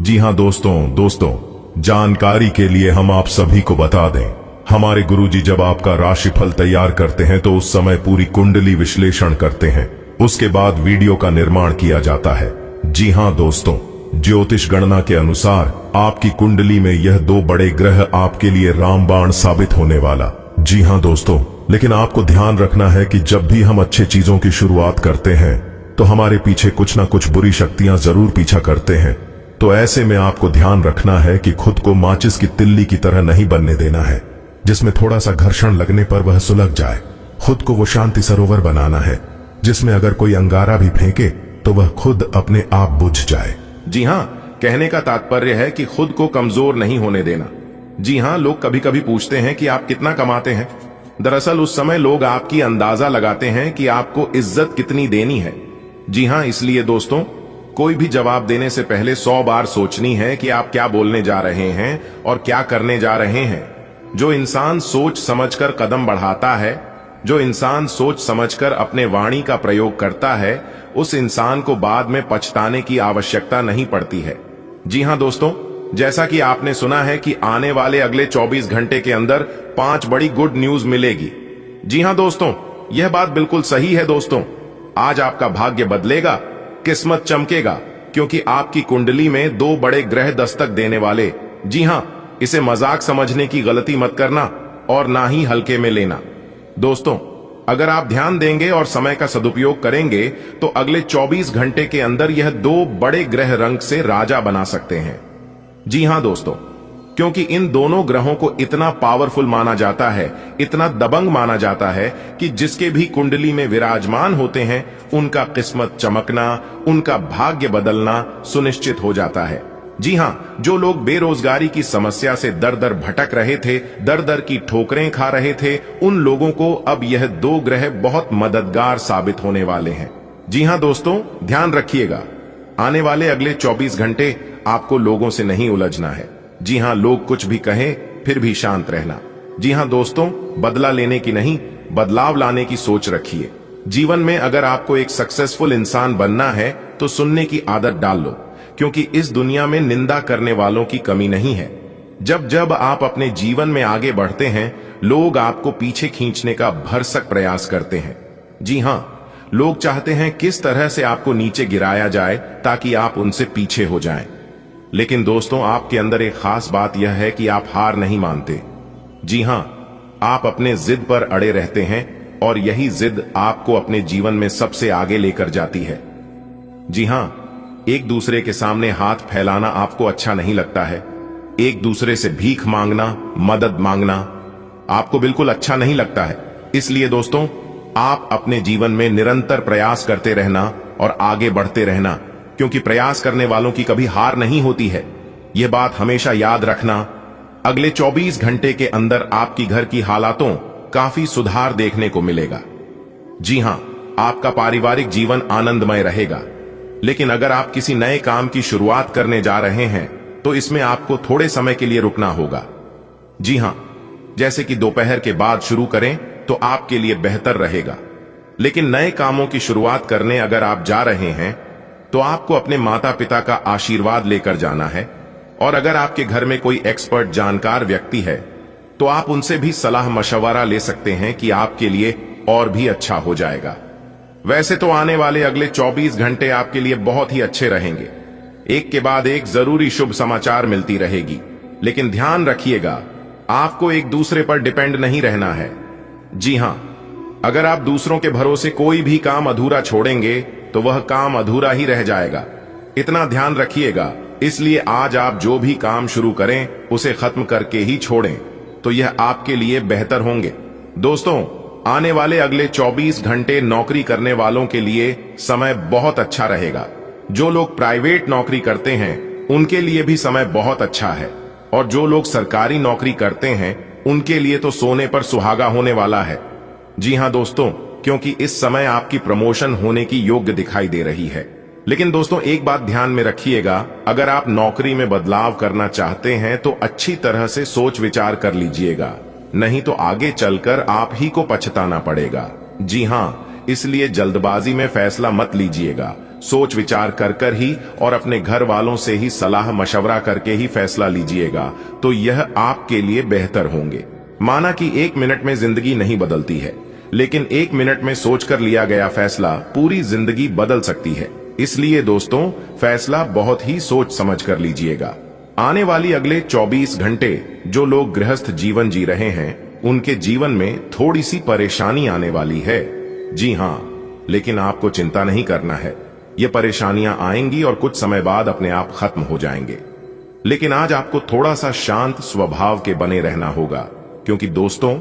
जी हां दोस्तों, जानकारी के लिए हम आप सभी को बता दें, हमारे गुरुजी जब आपका राशिफल तैयार करते हैं तो उस समय पूरी कुंडली विश्लेषण करते हैं, उसके बाद वीडियो का निर्माण किया जाता है। जी हां दोस्तों, ज्योतिष गणना के अनुसार आपकी कुंडली में यह 2 बड़े ग्रह आपके लिए रामबाण साबित होने वाला। जी हां दोस्तों, लेकिन आपको ध्यान रखना है कि जब भी हम अच्छे चीजों की शुरुआत करते हैं तो हमारे पीछे कुछ ना कुछ बुरी शक्तियां जरूर पीछा करते हैं। तो ऐसे में आपको ध्यान रखना है कि खुद को माचिस की तिल्ली की तरह नहीं बनने देना है, जिसमें थोड़ा सा घर्षण लगने पर वह सुलग जाए। खुद को वो शांति सरोवर बनाना है, जिसमें अगर कोई अंगारा भी फेंके तो वह खुद अपने आप बुझ जाए। जी हां, कहने का तात्पर्य है कि खुद को कमजोर नहीं होने देना। जी हां, लोग कभी कभी पूछते हैं कि आप कितना कमाते हैं। दरअसल उस समय लोग आपकी अंदाजा लगाते हैं कि आपको इज्जत कितनी देनी है। जी हां, इसलिए दोस्तों, कोई भी जवाब देने से पहले 100 बार सोचनी है कि आप क्या बोलने जा रहे हैं और क्या करने जा रहे हैं। जो इंसान सोच समझकर कदम बढ़ाता है, जो इंसान सोच समझकर अपने वाणी का प्रयोग करता है, उस इंसान को बाद में पछताने की आवश्यकता नहीं पड़ती है। जी हां दोस्तों, जैसा कि आपने सुना है कि आने वाले अगले 24 घंटे के अंदर 5 बड़ी गुड न्यूज मिलेगी। जी हां दोस्तों, यह बात बिल्कुल सही है दोस्तों। आज आपका भाग्य बदलेगा, किस्मत चमकेगा, क्योंकि आपकी कुंडली में 2 बड़े ग्रह दस्तक देने वाले। जी हां, इसे मजाक समझने की गलती मत करना और ना ही हल्के में लेना। दोस्तों, अगर आप ध्यान देंगे और समय का सदुपयोग करेंगे तो अगले 24 घंटे के अंदर यह 2 बड़े ग्रह रंग से राजा बना सकते हैं। जी हां दोस्तों, क्योंकि इन दोनों ग्रहों को इतना पावरफुल माना जाता है, इतना दबंग माना जाता है कि जिसके भी कुंडली में विराजमान होते हैं उनका किस्मत चमकना, उनका भाग्य बदलना सुनिश्चित हो जाता है। जी हां, जो लोग बेरोजगारी की समस्या से दर दर भटक रहे थे, दर दर की ठोकरें खा रहे थे, उन लोगों को अब यह 2 ग्रह बहुत मददगार साबित होने वाले हैं। जी हां दोस्तों, ध्यान रखिएगा, आने वाले अगले 24 घंटे आपको लोगों से नहीं उलझना है। जी हां, लोग कुछ भी कहें फिर भी शांत रहना। जी हां दोस्तों, बदला लेने की नहीं, बदलाव लाने की सोच रखिए। जीवन में अगर आपको एक सक्सेसफुल इंसान बनना है तो सुनने की आदत डाल लो, क्योंकि इस दुनिया में निंदा करने वालों की कमी नहीं है। जब जब आप अपने जीवन में आगे बढ़ते हैं, लोग आपको पीछे खींचने का भरसक प्रयास करते हैं। जी हां, लोग चाहते हैं किस तरह से आपको नीचे गिराया जाए ताकि आप उनसे पीछे हो जाएं। लेकिन दोस्तों, आपके अंदर एक खास बात यह है कि आप हार नहीं मानते। जी हां, आप अपने जिद पर अड़े रहते हैं और यही जिद आपको अपने जीवन में सबसे आगे लेकर जाती है। जी हां, एक दूसरे के सामने हाथ फैलाना आपको अच्छा नहीं लगता है। एक दूसरे से भीख मांगना, मदद मांगना आपको बिल्कुल अच्छा नहीं लगता है। इसलिए दोस्तों, आप अपने जीवन में निरंतर प्रयास करते रहना और आगे बढ़ते रहना, क्योंकि प्रयास करने वालों की कभी हार नहीं होती है। यह बात हमेशा याद रखना। अगले 24 घंटे के अंदर आपकी घर की हालातों काफी सुधार देखने को मिलेगा। जी हां, आपका पारिवारिक जीवन आनंदमय रहेगा। लेकिन अगर आप किसी नए काम की शुरुआत करने जा रहे हैं तो इसमें आपको थोड़े समय के लिए रुकना होगा। जी हां, जैसे कि दोपहर के बाद शुरू करें तो आपके लिए बेहतर रहेगा। लेकिन नए कामों की शुरुआत करने अगर आप जा रहे हैं तो आपको अपने माता पिता का आशीर्वाद लेकर जाना है, और अगर आपके घर में कोई एक्सपर्ट जानकार व्यक्ति है तो आप उनसे भी सलाह मशवरा ले सकते हैं कि आपके लिए और भी अच्छा हो जाएगा। वैसे तो आने वाले अगले 24 घंटे आपके लिए बहुत ही अच्छे रहेंगे। एक के बाद एक जरूरी शुभ समाचार मिलती रहेगी, लेकिन ध्यान रखिएगा, आपको एक दूसरे पर डिपेंड नहीं रहना है। जी हां, अगर आप दूसरों के भरोसे कोई भी काम अधूरा छोड़ेंगे तो वह काम अधूरा ही रह जाएगा। इतना ध्यान रखिएगा। इसलिए आज आप जो भी काम शुरू करें उसे खत्म करके ही छोड़ें, तो यह आपके लिए बेहतर होंगे। दोस्तों, आने वाले अगले 24 घंटे नौकरी करने वालों के लिए समय बहुत अच्छा रहेगा। जो लोग प्राइवेट नौकरी करते हैं उनके लिए भी समय बहुत अच्छा है, और जो लोग सरकारी नौकरी करते हैं उनके लिए तो सोने पर सुहागा होने वाला है। जी हां दोस्तों, क्योंकि इस समय आपकी प्रमोशन होने की योग्य दिखाई दे रही है। लेकिन दोस्तों, एक बात ध्यान में रखिएगा, अगर आप नौकरी में बदलाव करना चाहते हैं तो अच्छी तरह से सोच विचार कर लीजिएगा, नहीं तो आगे चलकर आप ही को पछताना पड़ेगा। जी हां, इसलिए जल्दबाजी में फैसला मत लीजिएगा। सोच विचार कर ही और अपने घर वालों से ही सलाह मशवरा करके ही फैसला लीजिएगा, तो यह आपके लिए बेहतर होंगे। माना कि 1 मिनट में जिंदगी नहीं बदलती है, लेकिन 1 मिनट में सोचकर लिया गया फैसला पूरी जिंदगी बदल सकती है। इसलिए दोस्तों, फैसला बहुत ही सोच समझ कर लीजिएगा। आने वाली अगले 24 घंटे जो लोग गृहस्थ जीवन जी रहे हैं उनके जीवन में थोड़ी सी परेशानी आने वाली है। जी हां, लेकिन आपको चिंता नहीं करना है। ये परेशानियां आएंगी और कुछ समय बाद अपने आप खत्म हो जाएंगे। लेकिन आज आपको थोड़ा सा शांत स्वभाव के बने रहना होगा, क्योंकि दोस्तों,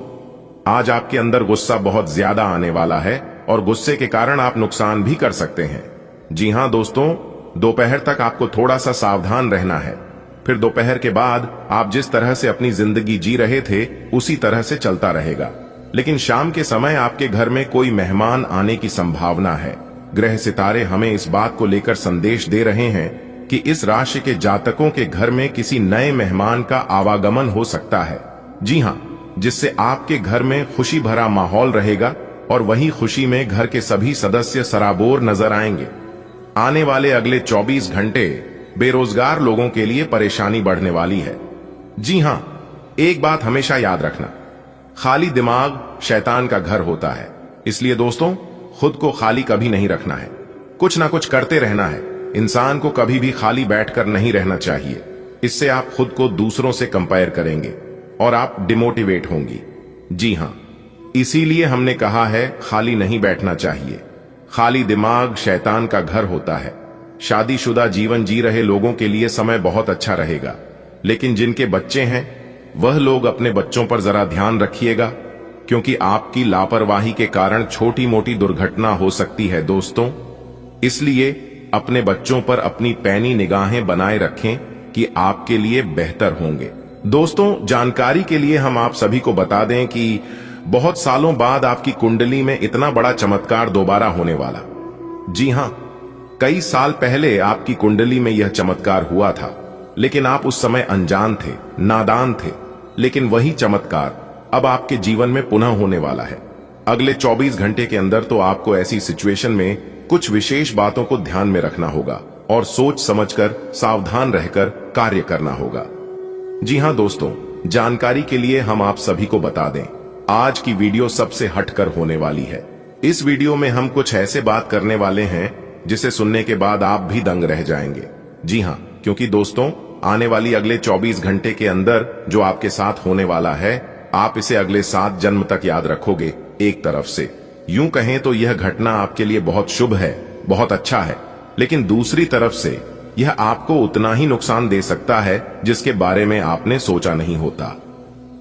आज आपके अंदर गुस्सा बहुत ज्यादा आने वाला है और गुस्से के कारण आप नुकसान भी कर सकते हैं। जी हां दोस्तों, दोपहर तक आपको थोड़ा सा सावधान रहना है। फिर दोपहर के बाद आप जिस तरह से अपनी जिंदगी जी रहे थे उसी तरह से चलता रहेगा। लेकिन शाम के समय आपके घर में कोई मेहमान आने की संभावना है। ग्रह सितारे हमें इस बात को लेकर संदेश दे रहे हैं कि इस राशि के जातकों के घर में किसी नए मेहमान का आवागमन हो सकता है। जी हां, जिससे आपके घर में खुशी भरा माहौल रहेगा और वही खुशी में घर के सभी सदस्य सराबोर नजर आएंगे। आने वाले अगले 24 घंटे बेरोजगार लोगों के लिए परेशानी बढ़ने वाली है। जी हां, एक बात हमेशा याद रखना, खाली दिमाग शैतान का घर होता है। इसलिए दोस्तों, खुद को खाली कभी नहीं रखना है, कुछ ना कुछ करते रहना है। इंसान को कभी भी खाली बैठकर नहीं रहना चाहिए। इससे आप खुद को दूसरों से कंपेयर करेंगे और आप डिमोटिवेट होंगी। जी हां, इसीलिए हमने कहा है खाली नहीं बैठना चाहिए। खाली दिमाग शैतान का घर होता है। शादीशुदा जीवन जी रहे लोगों के लिए समय बहुत अच्छा रहेगा, लेकिन जिनके बच्चे हैं वह लोग अपने बच्चों पर जरा ध्यान रखिएगा, क्योंकि आपकी लापरवाही के कारण छोटी मोटी दुर्घटना हो सकती है दोस्तों। इसलिए अपने बच्चों पर अपनी पैनी निगाहें बनाए रखें कि आपके लिए बेहतर होंगे। दोस्तों, जानकारी के लिए हम आप सभी को बता दें कि बहुत सालों बाद आपकी कुंडली में इतना बड़ा चमत्कार दोबारा होने वाला। जी हां, कई साल पहले आपकी कुंडली में यह चमत्कार हुआ था, लेकिन आप उस समय अनजान थे, नादान थे। लेकिन वही चमत्कार अब आपके जीवन में पुनः होने वाला है। अगले 24 घंटे के अंदर तो आपको ऐसी सिचुएशन में कुछ विशेष बातों को ध्यान में रखना होगा और सोच समझकर सावधान रहकर कार्य करना होगा। जी हां दोस्तों, जानकारी के लिए हम आप सभी को बता दें, आज की वीडियो सबसे हटकर होने वाली है। इस वीडियो में हम कुछ ऐसे बात करने वाले हैं जिसे सुनने के बाद आप भी दंग रह जाएंगे। जी हां, क्योंकि दोस्तों, आने वाली अगले 24 घंटे के अंदर जो आपके साथ होने वाला है, आप इसे अगले 7 जन्म तक याद रखोगे। एक तरफ से यूं कहें तो यह घटना आपके लिए बहुत शुभ है, बहुत अच्छा है, लेकिन दूसरी तरफ से यह आपको उतना ही नुकसान दे सकता है जिसके बारे में आपने सोचा नहीं होता।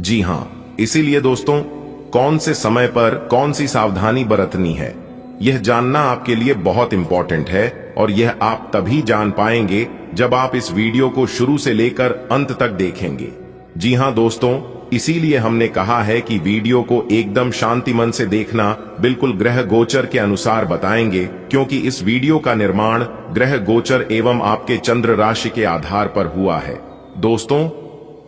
जी हां, इसीलिए दोस्तों, कौन से समय पर कौन सी सावधानी बरतनी है, यह जानना आपके लिए बहुत इंपॉर्टेंट है। और यह आप तभी जान पाएंगे जब आप इस वीडियो को शुरू से लेकर अंत तक देखेंगे। जी हां दोस्तों, इसीलिए हमने कहा है कि वीडियो को एकदम शांति मन से देखना, बिल्कुल ग्रह गोचर के अनुसार बताएंगे, क्योंकि इस वीडियो का निर्माण ग्रह गोचर एवं आपके चंद्र राशि के आधार पर हुआ है। दोस्तों,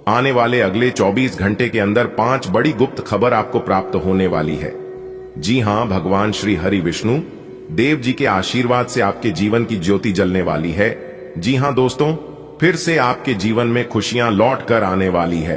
आने वाले अगले 24 घंटे के अंदर 5 बड़ी गुप्त खबर आपको प्राप्त होने वाली है। जी हां, भगवान श्री हरि विष्णु देव जी के आशीर्वाद से आपके जीवन की ज्योति जलने वाली है। जी हां दोस्तों, फिर से आपके जीवन में खुशियां लौट कर आने वाली है।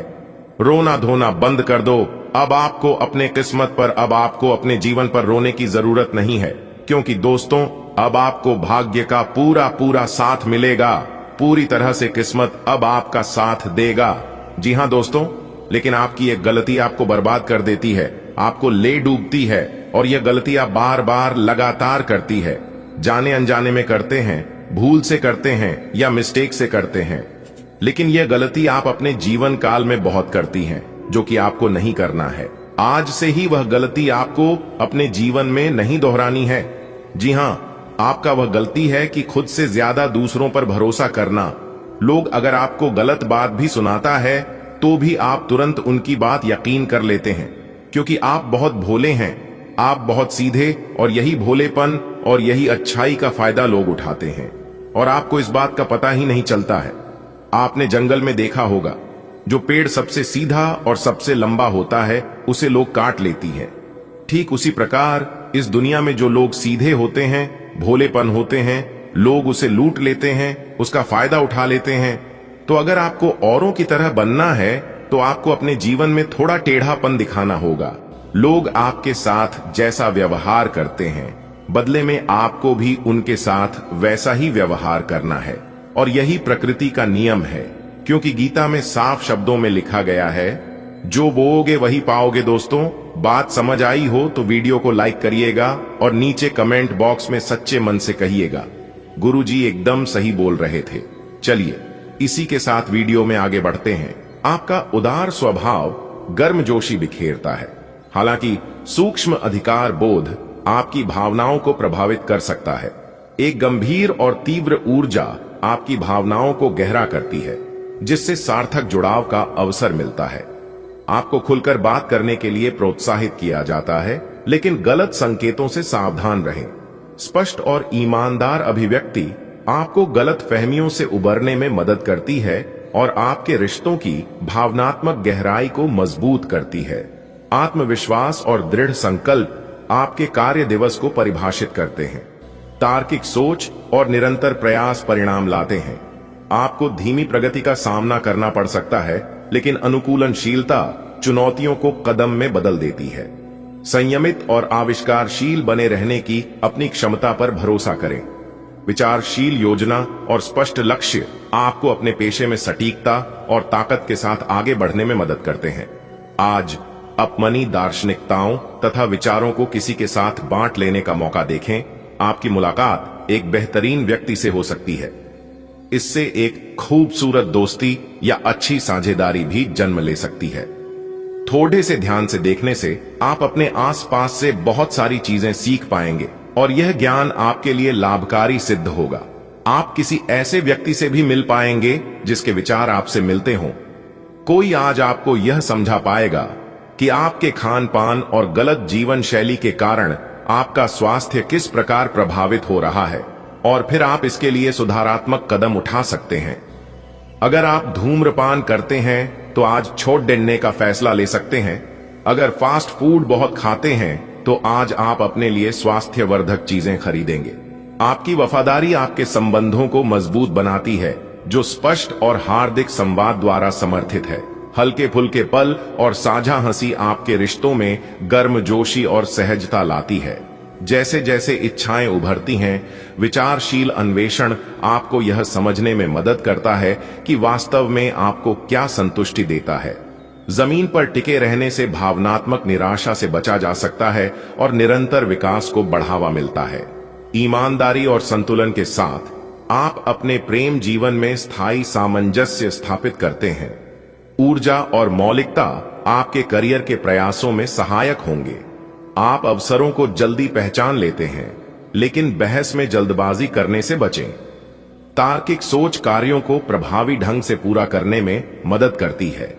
रोना धोना बंद कर दो। अब आपको अपने किस्मत पर, अब आपको अपने जीवन पर रोने की जरूरत नहीं है, क्योंकि दोस्तों, अब आपको भाग्य का पूरा पूरा साथ मिलेगा। पूरी तरह से किस्मत अब आपका साथ देगा। जी हां दोस्तों, लेकिन आपकी एक गलती आपको बर्बाद कर देती है, आपको ले डूबती है, और यह गलती आप बार बार लगातार करती है। जाने अनजाने में करते हैं, भूल से करते हैं या मिस्टेक से करते हैं, लेकिन यह गलती आप अपने जीवन काल में बहुत करती हैं, जो कि आपको नहीं करना है। आज से ही वह गलती आपको अपने जीवन में नहीं दोहरानी है। जी हां, आपका वह गलती है कि खुद से ज्यादा दूसरों पर भरोसा करना। लोग अगर आपको गलत बात भी सुनाता है तो भी आप तुरंत उनकी बात यकीन कर लेते हैं, क्योंकि आप बहुत भोले हैं, आप बहुत सीधे, और यही भोलेपन और यही अच्छाई का फायदा लोग उठाते हैं और आपको इस बात का पता ही नहीं चलता है। आपने जंगल में देखा होगा, जो पेड़ सबसे सीधा और सबसे लंबा होता है उसे लोग काट लेती है। ठीक उसी प्रकार इस दुनिया में जो लोग सीधे होते हैं, भोलेपन होते हैं, लोग उसे लूट लेते हैं, उसका फायदा उठा लेते हैं। तो अगर आपको औरों की तरह बनना है तो आपको अपने जीवन में थोड़ा टेढ़ापन दिखाना होगा। लोग आपके साथ जैसा व्यवहार करते हैं, बदले में आपको भी उनके साथ वैसा ही व्यवहार करना है, और यही प्रकृति का नियम है। क्योंकि गीता में साफ शब्दों में लिखा गया है, जो बोओगे वही पाओगे। दोस्तों, बात समझ आई हो तो वीडियो को लाइक करिएगा और नीचे कमेंट बॉक्स में सच्चे मन से कहिएगा, गुरुजी एकदम सही बोल रहे थे। चलिए, इसी के साथ वीडियो में आगे बढ़ते हैं। आपका उदार स्वभाव गर्मजोशी बिखेरता है। हालांकि सूक्ष्म अधिकार बोध आपकी भावनाओं को प्रभावित कर सकता है। एक गंभीर और तीव्र ऊर्जा आपकी भावनाओं को गहरा करती है, जिससे सार्थक जुड़ाव का अवसर मिलता है। आपको खुलकर बात करने के लिए प्रोत्साहित किया जाता है, लेकिन गलत संकेतों से सावधान रहें। स्पष्ट और ईमानदार अभिव्यक्ति आपको गलत फहमियों से उबरने में मदद करती है और आपके रिश्तों की भावनात्मक गहराई को मजबूत करती है। आत्मविश्वास और दृढ़ संकल्प आपके कार्य दिवस को परिभाषित करते हैं। तार्किक सोच और निरंतर प्रयास परिणाम लाते हैं। आपको धीमी प्रगति का सामना करना पड़ सकता है, लेकिन अनुकूलनशीलता चुनौतियों को कदम में बदल देती है। संयमित और आविष्कारशील बने रहने की अपनी क्षमता पर भरोसा करें। विचारशील योजना और स्पष्ट लक्ष्य आपको अपने पेशे में सटीकता और ताकत के साथ आगे बढ़ने में मदद करते हैं। आज अपनी दार्शनिकताओं तथा विचारों को किसी के साथ बांट लेने का मौका देखें। आपकी मुलाकात एक बेहतरीन व्यक्ति से हो सकती है। इससे एक खूबसूरत दोस्ती या अच्छी साझेदारी भी जन्म ले सकती है। थोड़े से ध्यान से देखने से आप अपने आसपास से बहुत सारी चीजें सीख पाएंगे और यह ज्ञान आपके लिए लाभकारी सिद्ध होगा। आप किसी ऐसे व्यक्ति से भी मिल पाएंगे जिसके विचार आपसे मिलते हों। कोई आज आपको यह समझा पाएगा कि आपके खान पान और गलत जीवन शैली के कारण आपका स्वास्थ्य किस प्रकार प्रभावित हो रहा है और फिर आप इसके लिए सुधारात्मक कदम उठा सकते हैं। अगर आप धूम्रपान करते हैं तो आज छोड़ देने का फैसला ले सकते हैं। अगर फास्ट फूड बहुत खाते हैं तो आज आप अपने लिए स्वास्थ्यवर्धक चीजें खरीदेंगे। आपकी वफादारी आपके संबंधों को मजबूत बनाती है, जो स्पष्ट और हार्दिक संवाद द्वारा समर्थित है। हल्के फुल्के पल और साझा हंसी आपके रिश्तों में गर्मजोशी और सहजता लाती है। जैसे जैसे इच्छाएं उभरती हैं, विचारशील अन्वेषण आपको यह समझने में मदद करता है कि वास्तव में आपको क्या संतुष्टि देता है। जमीन पर टिके रहने से भावनात्मक निराशा से बचा जा सकता है और निरंतर विकास को बढ़ावा मिलता है। ईमानदारी और संतुलन के साथ आप अपने प्रेम जीवन में स्थायी सामंजस्य स्थापित करते हैं। ऊर्जा और मौलिकता आपके करियर के प्रयासों में सहायक होंगे। आप अवसरों को जल्दी पहचान लेते हैं, लेकिन बहस में जल्दबाजी करने से बचें। तार्किक सोच कार्यों को प्रभावी ढंग से पूरा करने में मदद करती है।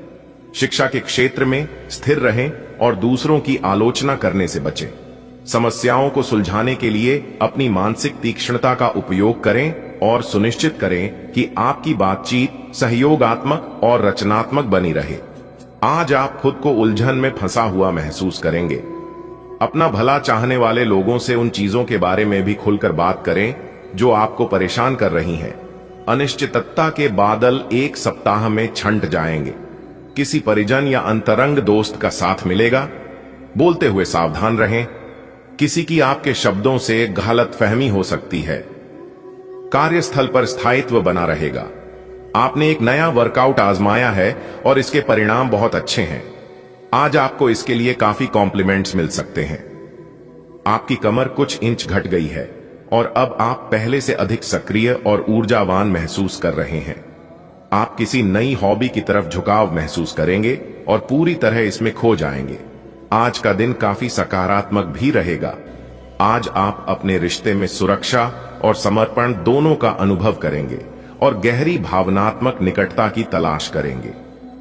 शिक्षा के क्षेत्र में स्थिर रहें और दूसरों की आलोचना करने से बचें। समस्याओं को सुलझाने के लिए अपनी मानसिक तीक्ष्णता का उपयोग करें और सुनिश्चित करें कि आपकी बातचीत सहयोगात्मक और रचनात्मक बनी रहे। आज आप खुद को उलझन में फंसा हुआ महसूस करेंगे। अपना भला चाहने वाले लोगों से उन चीजों के बारे में भी खुलकर बात करें जो आपको परेशान कर रही हैं। अनिश्चितता के बादल एक सप्ताह में छंट जाएंगे। किसी परिजन या अंतरंग दोस्त का साथ मिलेगा। बोलते हुए सावधान रहें। किसी की आपके शब्दों से गलतफहमी हो सकती है। कार्यस्थल पर स्थायित्व बना रहेगा। आपने एक नया वर्कआउट आजमाया है और इसके परिणाम बहुत अच्छे हैं। आज आपको इसके लिए काफी कॉम्प्लीमेंट्स मिल सकते हैं। आपकी कमर कुछ इंच घट गई है और अब आप पहले से अधिक सक्रिय और ऊर्जावान महसूस कर रहे हैं। आप किसी नई हॉबी की तरफ झुकाव महसूस करेंगे और पूरी तरह इसमें खो जाएंगे। आज का दिन काफी सकारात्मक भी रहेगा। आज आप अपने रिश्ते में सुरक्षा और समर्पण दोनों का अनुभव करेंगे और गहरी भावनात्मक निकटता की तलाश करेंगे।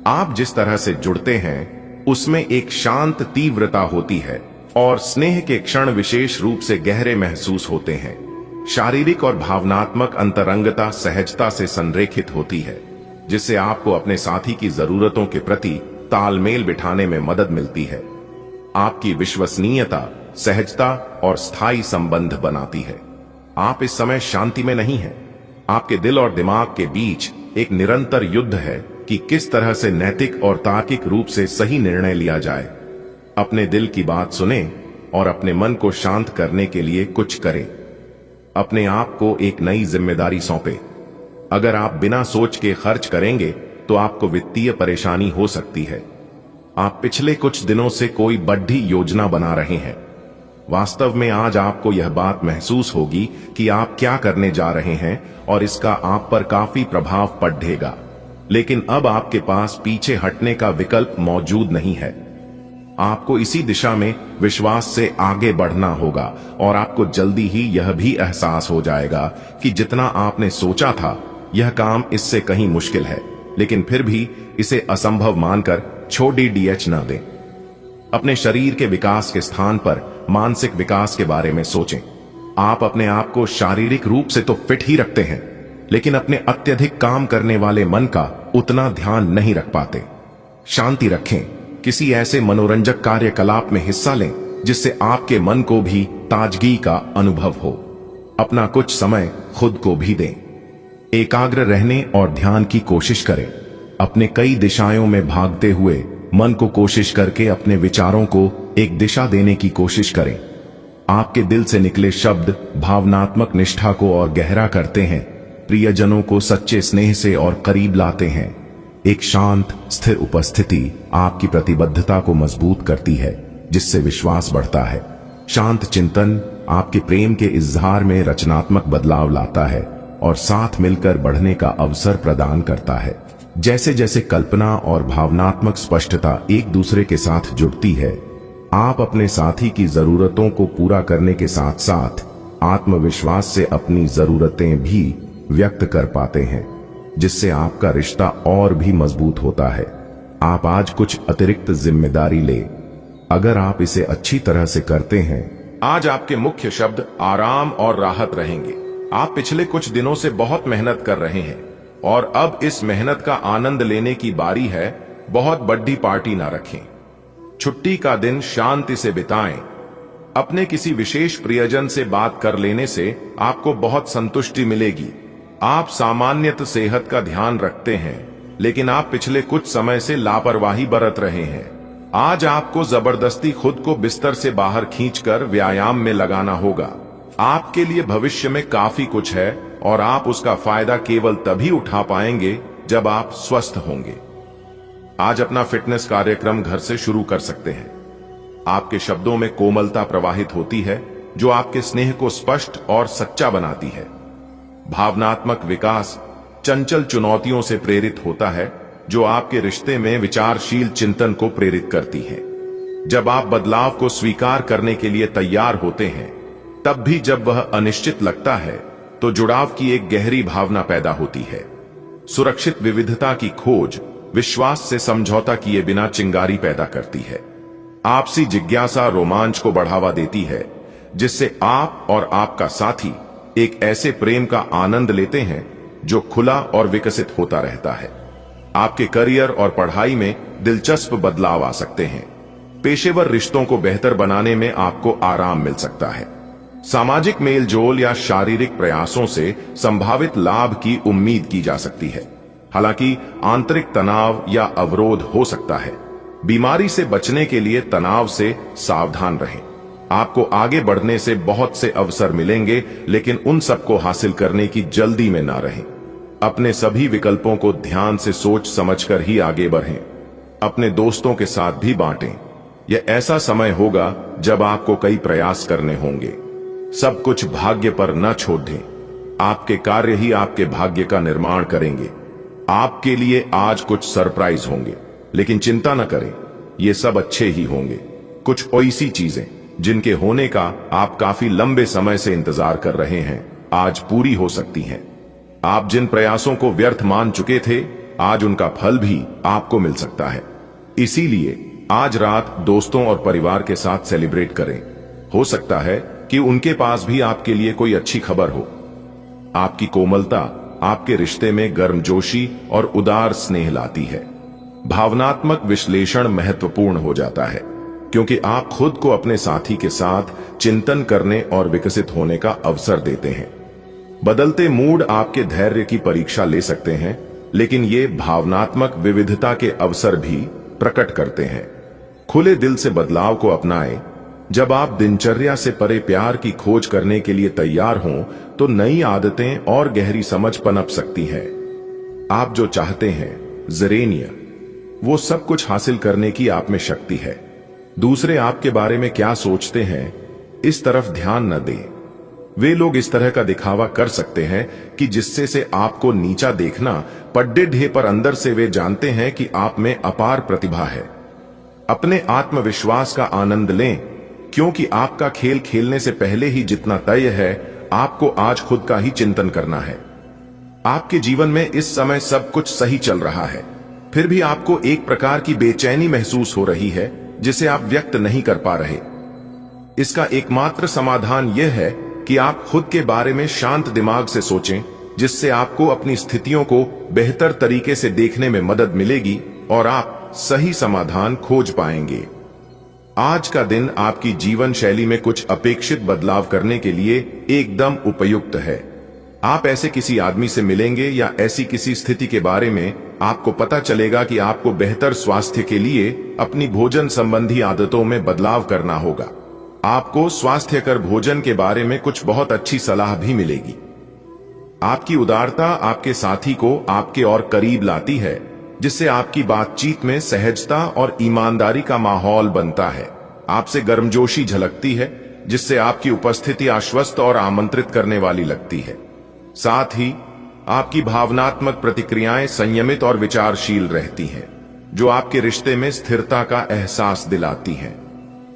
आप जिस तरह से जुड़ते हैं उसमें एक शांत तीव्रता होती है और स्नेह के क्षण विशेष रूप से गहरे महसूस होते हैं। शारीरिक और भावनात्मक अंतरंगता सहजता से संरेखित होती है, जिससे आपको अपने साथी की जरूरतों के प्रति तालमेल बिठाने में मदद मिलती है। आपकी विश्वसनीयता सहजता और स्थायी संबंध बनाती है। आप इस समय शांति में नहीं हैं। आपके दिल और दिमाग के बीच एक निरंतर युद्ध है कि किस तरह से नैतिक और तार्किक रूप से सही निर्णय लिया जाए। अपने दिल की बात सुने और अपने मन को शांत करने के लिए कुछ करें। अपने आप को एक नई जिम्मेदारी सौंपे। अगर आप बिना सोच के खर्च करेंगे तो आपको वित्तीय परेशानी हो सकती है। आप पिछले कुछ दिनों से कोई बड़ी योजना बना रहे हैं। वास्तव में आज आपको यह बात महसूस होगी कि आप क्या करने जा रहे हैं और इसका आप पर काफी प्रभाव पड़ेगा। लेकिन अब आपके पास पीछे हटने का विकल्प मौजूद नहीं है। आपको इसी दिशा में विश्वास से आगे बढ़ना होगा और आपको जल्दी ही यह भी एहसास हो जाएगा कि जितना आपने सोचा था यह काम इससे कहीं मुश्किल है, लेकिन फिर भी इसे असंभव मानकर छोटी डीएच न दें। अपने शरीर के विकास के स्थान पर मानसिक विकास के बारे में सोचें। आप अपने आप को शारीरिक रूप से तो फिट ही रखते हैं, लेकिन अपने अत्यधिक काम करने वाले मन का उतना ध्यान नहीं रख पाते। शांति रखें। किसी ऐसे मनोरंजक कार्यकलाप में हिस्सा लें जिससे आपके मन को भी ताजगी का अनुभव हो। अपना कुछ समय खुद को भी दें। एकाग्र रहने और ध्यान की कोशिश करें। अपने कई दिशाओं में भागते हुए मन को कोशिश करके अपने विचारों को एक दिशा देने की कोशिश करें। आपके दिल से निकले शब्द भावनात्मक निष्ठा को और गहरा करते हैं, प्रियजनों को सच्चे स्नेह से और करीब लाते हैं। एक शांत स्थिर उपस्थिति आपकी प्रतिबद्धता को मजबूत करती है, जिससे विश्वास बढ़ता है। शांत चिंतन आपके प्रेम के इजहार में रचनात्मक बदलाव लाता है और साथ मिलकर बढ़ने का अवसर प्रदान करता है। जैसे जैसे कल्पना और भावनात्मक स्पष्टता एक दूसरे के साथ जुड़ती है, आप अपने साथी की जरूरतों को पूरा करने के साथ साथ आत्मविश्वास से अपनी जरूरतें भी व्यक्त कर पाते हैं, जिससे आपका रिश्ता और भी मजबूत होता है। आप आज कुछ अतिरिक्त जिम्मेदारी ले, अगर आप इसे अच्छी तरह से करते हैं। आज आपके मुख्य शब्द आराम और राहत रहेंगे। आप पिछले कुछ दिनों से बहुत मेहनत कर रहे हैं और अब इस मेहनत का आनंद लेने की बारी है। बहुत बड़ी पार्टी ना रखें, छुट्टी का दिन शांति से बिताएं। अपने किसी विशेष प्रियजन से बात कर लेने से आपको बहुत संतुष्टि मिलेगी। आप सामान्यतः सेहत का ध्यान रखते हैं, लेकिन आप पिछले कुछ समय से लापरवाही बरत रहे हैं। आज आपको जबरदस्ती खुद को बिस्तर से बाहर खींचकर व्यायाम में लगाना होगा। आपके लिए भविष्य में काफी कुछ है और आप उसका फायदा केवल तभी उठा पाएंगे जब आप स्वस्थ होंगे। आज अपना फिटनेस कार्यक्रम घर से शुरू कर सकते हैं। आपके शब्दों में कोमलता प्रवाहित होती है, जो आपके स्नेह को स्पष्ट और सच्चा बनाती है। भावनात्मक विकास चंचल चुनौतियों से प्रेरित होता है, जो आपके रिश्ते में विचारशील चिंतन को प्रेरित करती है। जब आप बदलाव को स्वीकार करने के लिए तैयार होते हैं, तब भी जब वह अनिश्चित लगता है, तो जुड़ाव की एक गहरी भावना पैदा होती है। सुरक्षित विविधता की खोज विश्वास से समझौता किए बिना चिंगारी पैदा करती है। आपसी जिज्ञासा रोमांच को बढ़ावा देती है, जिससे आप और आपका साथी एक ऐसे प्रेम का आनंद लेते हैं जो खुला और विकसित होता रहता है। आपके करियर और पढ़ाई में दिलचस्प बदलाव आ सकते हैं। पेशेवर रिश्तों को बेहतर बनाने में आपको आराम मिल सकता है। सामाजिक मेलजोल या शारीरिक प्रयासों से संभावित लाभ की उम्मीद की जा सकती है। हालांकि आंतरिक तनाव या अवरोध हो सकता है। बीमारी से बचने के लिए तनाव से सावधान रहें। आपको आगे बढ़ने से बहुत से अवसर मिलेंगे, लेकिन उन सबको हासिल करने की जल्दी में ना रहें। अपने सभी विकल्पों को ध्यान से सोच समझकर ही आगे बढ़ें। अपने दोस्तों के साथ भी बांटें। यह ऐसा समय होगा जब आपको कई प्रयास करने होंगे। सब कुछ भाग्य पर न छोड़ दें। आपके कार्य ही आपके भाग्य का निर्माण करेंगे। आपके लिए आज कुछ सरप्राइज होंगे, लेकिन चिंता न करें, ये सब अच्छे ही होंगे। कुछ ऐसी चीजें जिनके होने का आप काफी लंबे समय से इंतजार कर रहे हैं, आज पूरी हो सकती हैं। आप जिन प्रयासों को व्यर्थ मान चुके थे, आज उनका फल भी आपको मिल सकता है। इसीलिए आज रात दोस्तों और परिवार के साथ सेलिब्रेट करें। हो सकता है कि उनके पास भी आपके लिए कोई अच्छी खबर हो। आपकी कोमलता आपके रिश्ते में गर्मजोशी और उदार स्नेह लाती है। भावनात्मक विश्लेषण महत्वपूर्ण हो जाता है, क्योंकि आप खुद को अपने साथी के साथ चिंतन करने और विकसित होने का अवसर देते हैं। बदलते मूड आपके धैर्य की परीक्षा ले सकते हैं, लेकिन ये भावनात्मक विविधता के अवसर भी प्रकट करते हैं। खुले दिल से बदलाव को अपनाएं। जब आप दिनचर्या से परे प्यार की खोज करने के लिए तैयार हों, तो नई आदतें और गहरी समझ पनप सकती हैं। आप जो चाहते हैं, जरेनिया, वो सब कुछ हासिल करने की आप में शक्ति है। दूसरे आपके बारे में क्या सोचते हैं, इस तरफ ध्यान न दें। वे लोग इस तरह का दिखावा कर सकते हैं कि जिससे से आपको नीचा देखना पड्डे ढे, पर अंदर से वे जानते हैं कि आप में अपार प्रतिभा है। अपने आत्मविश्वास का आनंद लें, क्योंकि आपका खेल खेलने से पहले ही जितना तय है, आपको आज खुद का ही चिंतन करना है। आपके जीवन में इस समय सब कुछ सही चल रहा है, फिर भी आपको एक प्रकार की बेचैनी महसूस हो रही है, जिसे आप व्यक्त नहीं कर पा रहे। इसका एकमात्र समाधान यह है कि आप खुद के बारे में शांत दिमाग से सोचें, जिससे आपको अपनी स्थितियों को बेहतर तरीके से देखने में मदद मिलेगी और आप सही समाधान खोज पाएंगे। आज का दिन आपकी जीवन शैली में कुछ अपेक्षित बदलाव करने के लिए एकदम उपयुक्त है। आप ऐसे किसी आदमी से मिलेंगे या ऐसी किसी स्थिति के बारे में आपको पता चलेगा कि आपको बेहतर स्वास्थ्य के लिए अपनी भोजन संबंधी आदतों में बदलाव करना होगा। आपको स्वास्थ्यकर भोजन के बारे में कुछ बहुत अच्छी सलाह भी मिलेगी। आपकी उदारता आपके साथी को आपके और करीब लाती है, जिससे आपकी बातचीत में सहजता और ईमानदारी का माहौल बनता है। आपसे गर्मजोशी झलकती है, जिससे आपकी उपस्थिति आश्वस्त और आमंत्रित करने वाली लगती है। साथ ही आपकी भावनात्मक प्रतिक्रियाएं संयमित और विचारशील रहती हैं, जो आपके रिश्ते में स्थिरता का एहसास दिलाती हैं।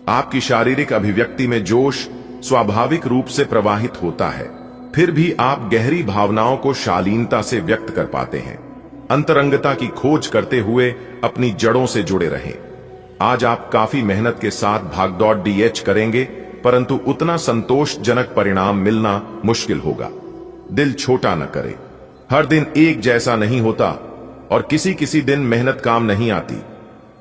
आपकी शारीरिक अभिव्यक्ति में जोश स्वाभाविक रूप से प्रवाहित होता है, फिर भी आप गहरी भावनाओं को शालीनता से व्यक्त कर पाते हैं। अंतरंगता की खोज करते हुए अपनी जड़ों से जुड़े रहें। आज आप काफी मेहनत के साथ भागदौड़ डीएच करेंगे, परंतु उतना संतोषजनक परिणाम मिलना मुश्किल होगा। दिल छोटा न करें। हर दिन एक जैसा नहीं होता और किसी दिन मेहनत काम नहीं आती।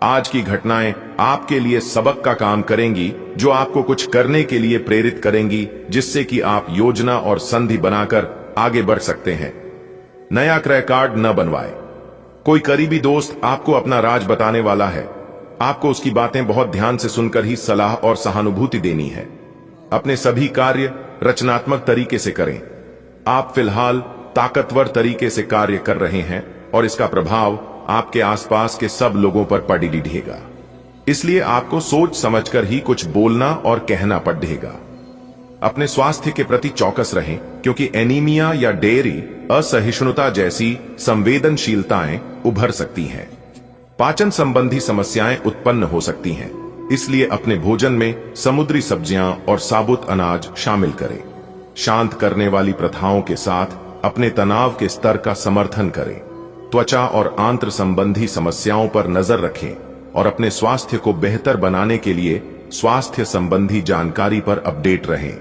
आज की घटनाएं आपके लिए सबक का काम करेंगी, जो आपको कुछ करने के लिए प्रेरित करेंगी, जिससे कि आप योजना और संधि बनाकर आगे बढ़ सकते हैं। नया क्रय कार्ड न बनवाए। कोई करीबी दोस्त आपको अपना राज बताने वाला है। आपको उसकी बातें बहुत ध्यान से सुनकर ही सलाह और सहानुभूति देनी है। अपने सभी कार्य रचनात्मक तरीके से करें। आप फिलहाल ताकतवर तरीके से कार्य कर रहे हैं और इसका प्रभाव आपके आसपास के सब लोगों पर पड़ेगा। इसलिए आपको सोच समझकर ही कुछ बोलना और कहना पड़ेगा। अपने स्वास्थ्य के प्रति चौकस रहें, क्योंकि एनीमिया या डेयरी असहिष्णुता जैसी संवेदनशीलताएं उभर सकती हैं। पाचन संबंधी समस्याएं उत्पन्न हो सकती हैं, इसलिए अपने भोजन में समुद्री सब्जियां और साबुत अनाज शामिल करें। शांत करने वाली प्रथाओं के साथ अपने तनाव के स्तर का समर्थन करें। त्वचा और आंत्र संबंधी समस्याओं पर नजर रखें और अपने स्वास्थ्य को बेहतर बनाने के लिए स्वास्थ्य संबंधी जानकारी पर अपडेट रहें।